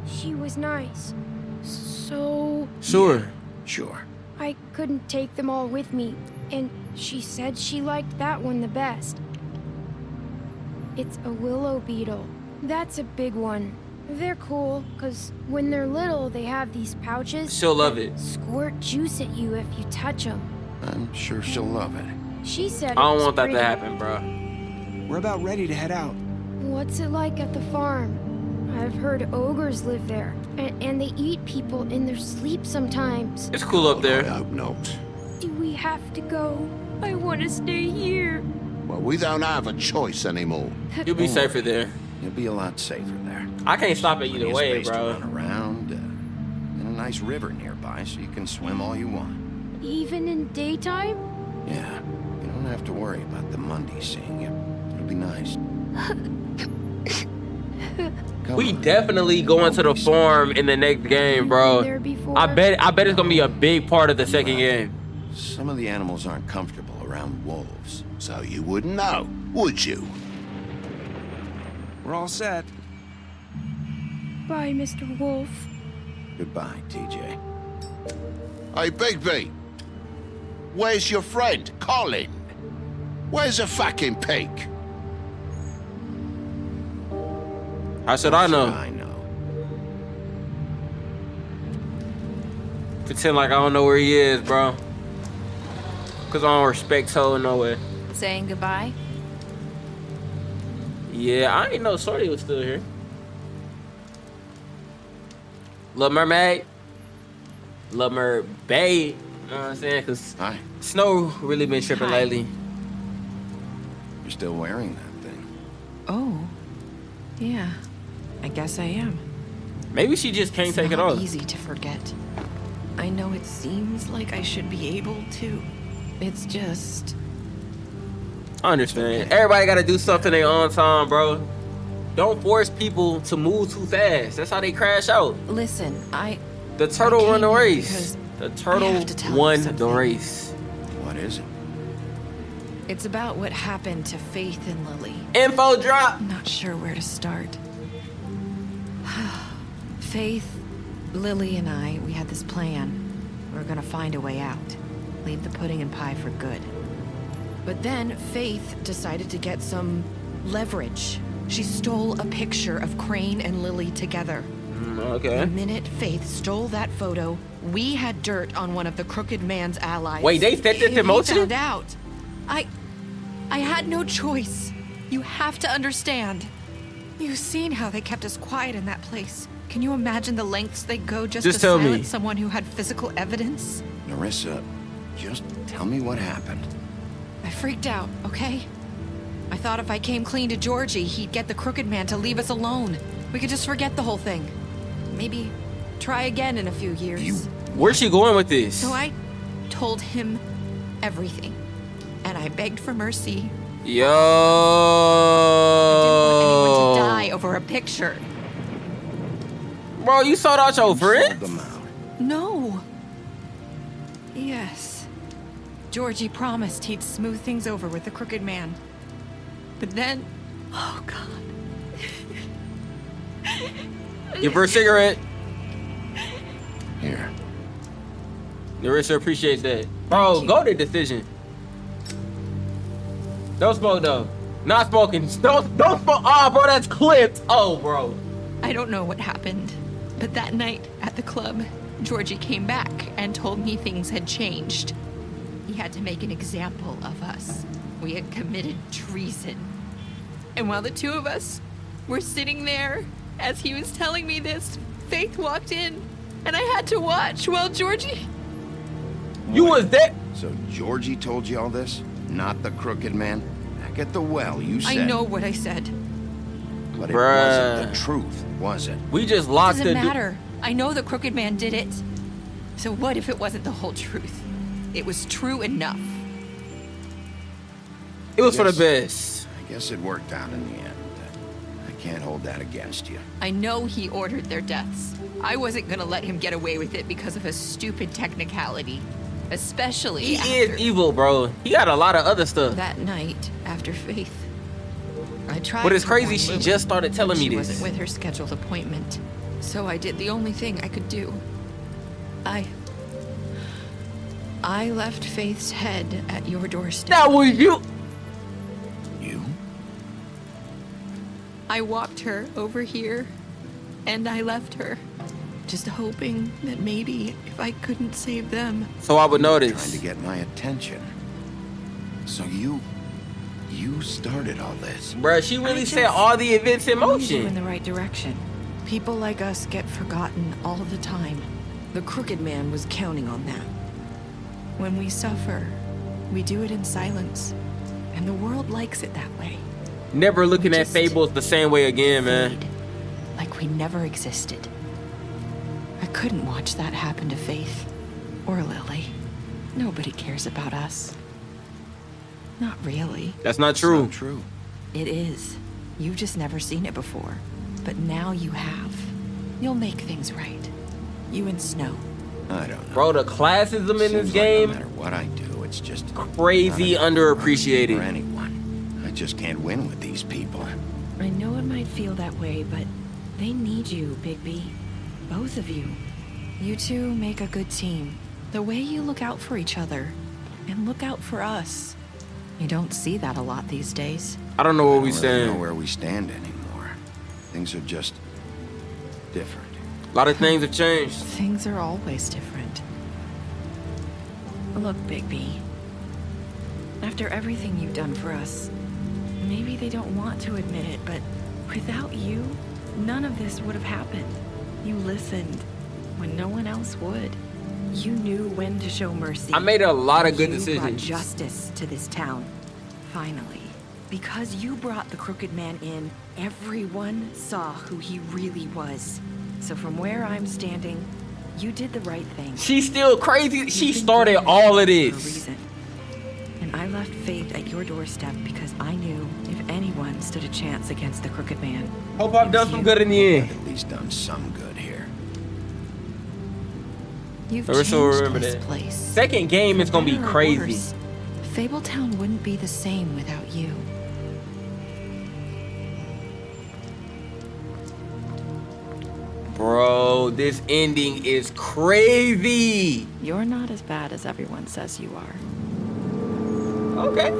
F: she was nice. So...
A: Sure.
B: Sure.
F: I couldn't take them all with me, and she said she liked that one the best. It's a willow beetle. That's a big one. They're cool, because when they're little, they have these pouches.
A: She'll love it.
F: Squirt juice at you if you touch them.
B: I'm sure she'll love it.
F: She said
A: I don't want that
F: pretty.
A: to happen, bro.
U: We're about ready to head out.
F: What's it like at the farm? I've heard ogres live there, and they eat people in their sleep sometimes.
A: It's cool up there.
B: I hope not.
F: Do we have to go? I want to stay here.
B: Well, we don't have a choice anymore.
A: You'll be safer there.
B: You'll be a lot safer there.
A: I can't stop it either way, bro.
B: To run around, and a nice river nearby, so you can swim all you want.
F: Even in daytime?
B: Yeah, you don't have to worry about the Monday seeing you. It'll be nice.
A: We definitely going to the farm in the next game, bro. I bet it's gonna be a big part of the second game.
B: Some of the animals aren't comfortable around wolves, so you wouldn't know, would you?
U: We're all set.
F: Bye, Mr. Wolf.
B: Goodbye, TJ. Hey, Bigby. Where's your friend, Colin? Where's the fucking pig?
A: How should I know?
B: I know.
A: Pretend like I don't know where he is, bro. Cause I don't respect Toad no way.
T: Saying goodbye?
A: Yeah, I didn't know Shorty was still here. Little Mermaid. Little Mermaid. You know what I'm saying? Cause Snow really been tripping lately.
B: You're still wearing that thing.
T: Oh. Yeah. I guess I am.
A: Maybe she just can't take it off.
T: It's not easy to forget. I know it seems like I should be able to. It's just...
A: I understand. Okay. Everybody gotta do something their own time, bro. Don't force people to move too fast. That's how they crash out.
T: Listen,
A: The turtle won the race. The turtle won the race.
B: What is it?
E: It's about what happened to Faith and Lily.
A: Info drop!
E: I'm not sure where to start. Faith, Lily, and I, we had this plan. We were gonna find a way out. Leave the pudding and pie for good. But then Faith decided to get some leverage. She stole a picture of Crane and Lily together.
A: Okay.
E: The minute Faith stole that photo, we had dirt on one of the crooked man's allies.
A: Wait, they set this in motion?
E: He found out. I had no choice. You have to understand. You've seen how they kept us quiet in that place. Can you imagine the lengths they go just to
A: tell
E: silence
A: me.
E: someone who had physical evidence?
B: Nerissa, just tell me what happened.
E: I freaked out, okay? I thought if I came clean to Georgie, he'd get the crooked man to leave us alone. We could just forget the whole thing. Maybe try again in a few years.
A: Where's she going with this?
E: So I told him everything. And I begged for mercy.
A: Yo.
E: I didn't want anyone to die over a picture.
A: Bro, you sold out your friends?
E: No. Yes. Georgie promised he'd smooth things over with the crooked man. But then, oh God.
A: Give her a cigarette.
B: Here.
A: Nerissa appreciates that. Bro, go to decision. Don't smoke though. Not smoking. Don't smoke. Oh, bro, that's clipped. Oh, bro.
E: I don't know what happened, but that night at the club, Georgie came back and told me things had changed. He had to make an example of us. We had committed treason. And while the two of us were sitting there, as he was telling me this, Faith walked in, and I had to watch while Georgie...
A: You was there?
B: So Georgie told you all this? Not the crooked man? Back at the well, you said...
E: I know what I said.
B: But it wasn't the truth, was it?
A: We just locked
E: Doesn't matter. I know the crooked man did it. So what if it wasn't the whole truth? It was true enough.
A: It was for the best.
B: I guess it worked out in the end. I can't hold that against you.
E: I know he ordered their deaths. I wasn't gonna let him get away with it because of a stupid technicality. Especially
A: He
E: after
A: is evil, bro. He got a lot of other stuff.
E: that night after Faith. I tried.
A: But it's
E: to
A: crazy
E: warn
A: she
E: Lily,
A: just started telling
E: but
A: me
E: she
A: this.
E: wasn't with her scheduled appointment. So I did the only thing I could do. I left Faith's head at your doorstep.
A: That was you.
E: I walked her over here, and I left her, just hoping that maybe if I couldn't save them.
A: So I would notice.
B: Trying to get my attention. So you started all this.
A: Bruh, she really set all the events in
E: pointed you in
A: motion.
E: the right direction. People like us get forgotten all the time. The crooked man was counting on that. When we suffer, we do it in silence, and the world likes it that way.
A: Never looking at Fables the same way again, man.
E: Like we never existed. I couldn't watch that happen to Faith or Lily. Nobody cares about us. Not really.
A: That's not true.
B: It's not true.
E: It is. You've just never seen it before. But now you have. You'll make things right. You and Snow.
B: I don't know.
A: Bro, the classism in this
B: Seems like
A: game,
B: no matter what I do, it's just
A: crazy
B: not enough for
A: underappreciated.
B: anyone. I just can't win with these people.
E: I know it might feel that way, but they need you, Bigby. Both of you. You two make a good team. The way you look out for each other and look out for us. You don't see that a lot these days.
A: I don't know where we
B: I don't really
A: stand.
B: know where we stand anymore. Things are just different.
A: A lot of things have changed.
E: Things are always different. Look, Bigby. After everything you've done for us, maybe they don't want to admit it, but without you, none of this would have happened. You listened when no one else would. You knew when to show mercy.
A: I made a lot of good
E: You
A: decisions.
E: brought justice to this town. Finally. Because you brought the crooked man in, everyone saw who he really was. So from where I'm standing, you did the right thing.
A: She's still crazy. She started all of
E: For a
A: this.
E: reason. And I left Faith at your doorstep because I knew if anyone stood a chance against the crooked man.
A: Hope I've done some good in the end.
B: At least done some good here.
E: You've
A: Larissa will
E: changed
A: remember
E: this
A: that.
E: place.
A: Second game is gonna be
E: Better or
A: crazy.
E: worse. Fabletown wouldn't be the same without you.
A: Bro, this ending is crazy.
E: You're not as bad as everyone says you are.
A: Okay.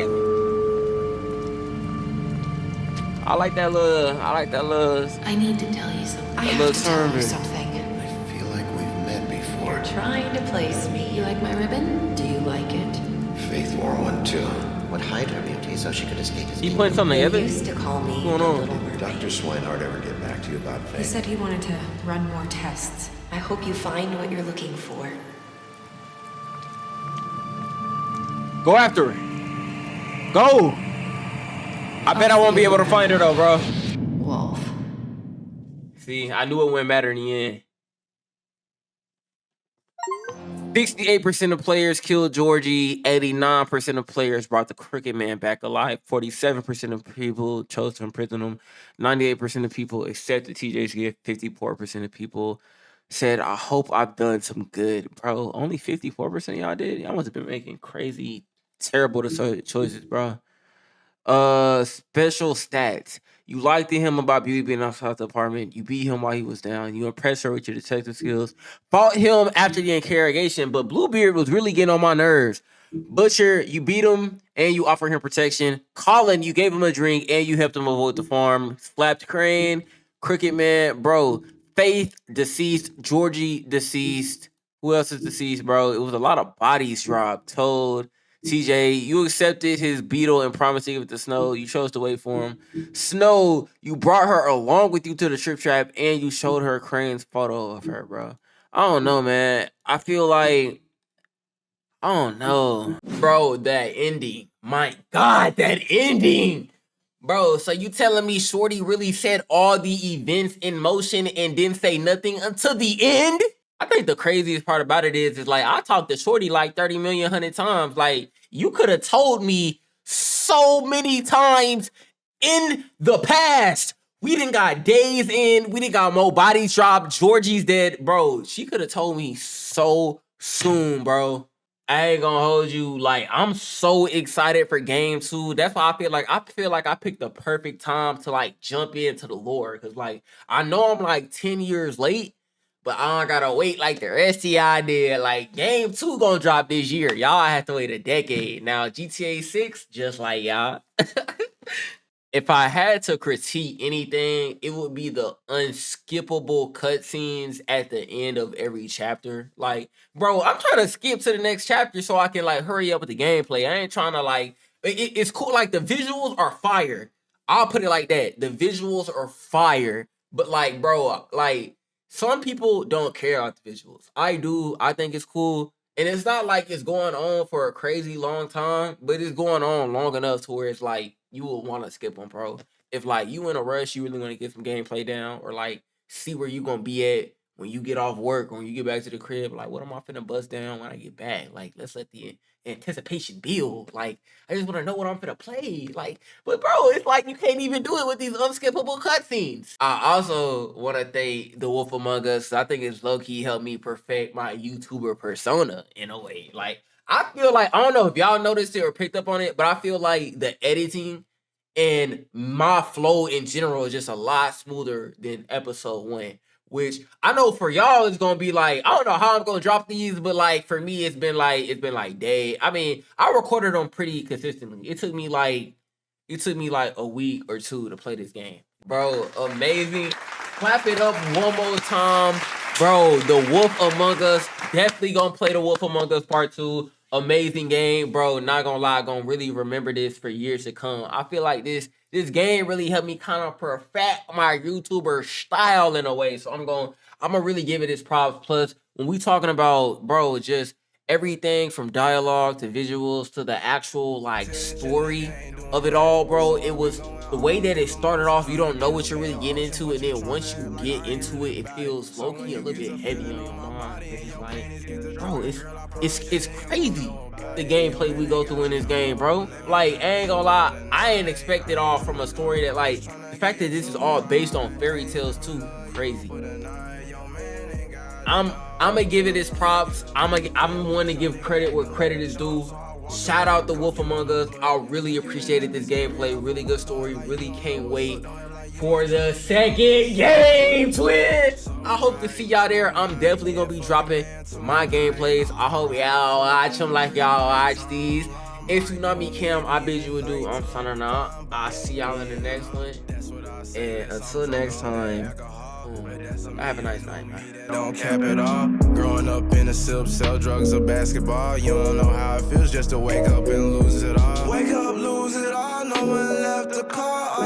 A: I like that little.
G: I need to tell you something.
A: I have to tell you
G: something.
B: I feel like we've met before.
G: You're trying to place me. You like my ribbon? Do you like it?
V: Faith wore one too. Would hide her beauty so she could escape his
A: You putting something together?
G: They used to call me
A: What's going on?
V: Did Dr. Swinehart ever get back to you about Faith?
G: He said he wanted to run more tests. I hope you find what you're looking for.
A: Go after her. Go. I bet I won't be able to find her though, bro.
G: Wolf.
A: See, I knew it wouldn't matter in the end. 68% of players killed Georgie. 89% of players brought the Crooked Man back alive. 47% of people chose to imprison him. 98% of people accepted TJ's gift. 54% of people said, I hope I've done some good. Bro, only 54% of y'all did? Y'all must have been making crazy, terrible choices, bro. Special stats. You lied to him about Beauty being outside the apartment. You beat him while he was down. You impressed her with your detective skills. Fought him after the interrogation, but Bluebeard was really getting on my nerves. Butcher, you beat him and you offered him protection. Colin, you gave him a drink and you helped him avoid the farm. Slapped Crane. Crooked Man, bro. Faith, deceased. Georgie, deceased. Who else is deceased, bro? It was a lot of bodies dropped. Toad. TJ, you accepted his beetle and promised to give it to Snow. You chose to wait for him. Snow, you brought her along with you to the trip trap and you showed her Crane's photo of her, bro. I don't know, man. I feel like, I don't know. Bro, that ending. My God, that ending. Bro, so you telling me Shorty really set all the events in motion and didn't say nothing until the end? I think the craziest part about it is like, I talked to Shorty like 30 million hundred times. Like, you could have told me so many times in the past. We didn't got days in. We didn't got more bodies dropped. Georgie's dead. Bro, she could have told me so soon, bro. I ain't gonna hold you. Like, I'm so excited for game 2. That's why I feel like I picked the perfect time to like jump into the lore. Cause like, I know I'm like 10 years late, but I don't gotta wait like the rest of y'all did. Like, game 2 gonna drop this year. Y'all have to wait a decade. Now, GTA 6, just like y'all. If I had to critique anything, it would be the unskippable cutscenes at the end of every chapter. Like, bro, I'm trying to skip to the next chapter so I can, like, hurry up with the gameplay. I ain't trying to, like... It's cool. Like, the visuals are fire. I'll put it like that. The visuals are fire. But, like, bro, like... Some people don't care about the visuals. I do. I think it's cool. And it's not like it's going on for a crazy long time, but it's going on long enough to where it's like you will want to skip them, bro. If like you in a rush, you really want to get some gameplay down or like see where you gonna be at when you get off work or when you get back to the crib. Like, what am I finna bust down when I get back? Like, let's let the anticipation build. Like, I just want to know what I'm finna play. Like, but bro, it's like you can't even do it with these unskippable cutscenes. I also want to thank The Wolf Among Us. I think it's low-key helped me perfect my YouTuber persona in a way. Like, I feel like, I don't know if y'all noticed it or picked up on it, but I feel like the editing and my flow in general is just a lot smoother than episode 1. Which I know for y'all it's gonna be like, I don't know how I'm gonna drop these, but like for me it's been like day. I mean, I recorded them pretty consistently. It took me like a week or 2 to play this game. Bro, amazing. Clap it up one more time. Bro, The Wolf Among Us. Definitely gonna play The Wolf Among Us Part 2. Amazing game, bro. Not gonna lie, gonna really remember this for years to come. I feel like this game really helped me kind of perfect my YouTuber style in a way. So I'm gonna really give it its props. Plus, when we talking about, bro, just everything from dialogue to visuals to the actual like story of it all, bro. It was the way that it started off. You don't know what you're really getting into, and then once you get into it, it feels low-key a little bit heavy on your mind. It's like, bro, it's crazy the gameplay we go through in this game, bro. Like, I ain't gonna lie, I ain't expect it all from a story that, like, the fact that this is all based on fairy tales too, crazy. I'm gonna give it its props. I'm one to give credit where credit is due. Shout out The Wolf Among Us. I really appreciated this gameplay. Really good story. Really can't wait for the second game, twins. I hope to see y'all there. I'm definitely gonna be dropping my gameplays. I hope y'all watch them like y'all watch these. It's Tsunami Cam. I bid you adieu. I'm signing out. I'll see y'all in the next one. And until next time, have a nice night, man.
J: Don't cap it all. Growing up in a silk, sell drugs or basketball. You don't know how it feels just to wake up and lose it all. Wake up, lose it all. No one left to call.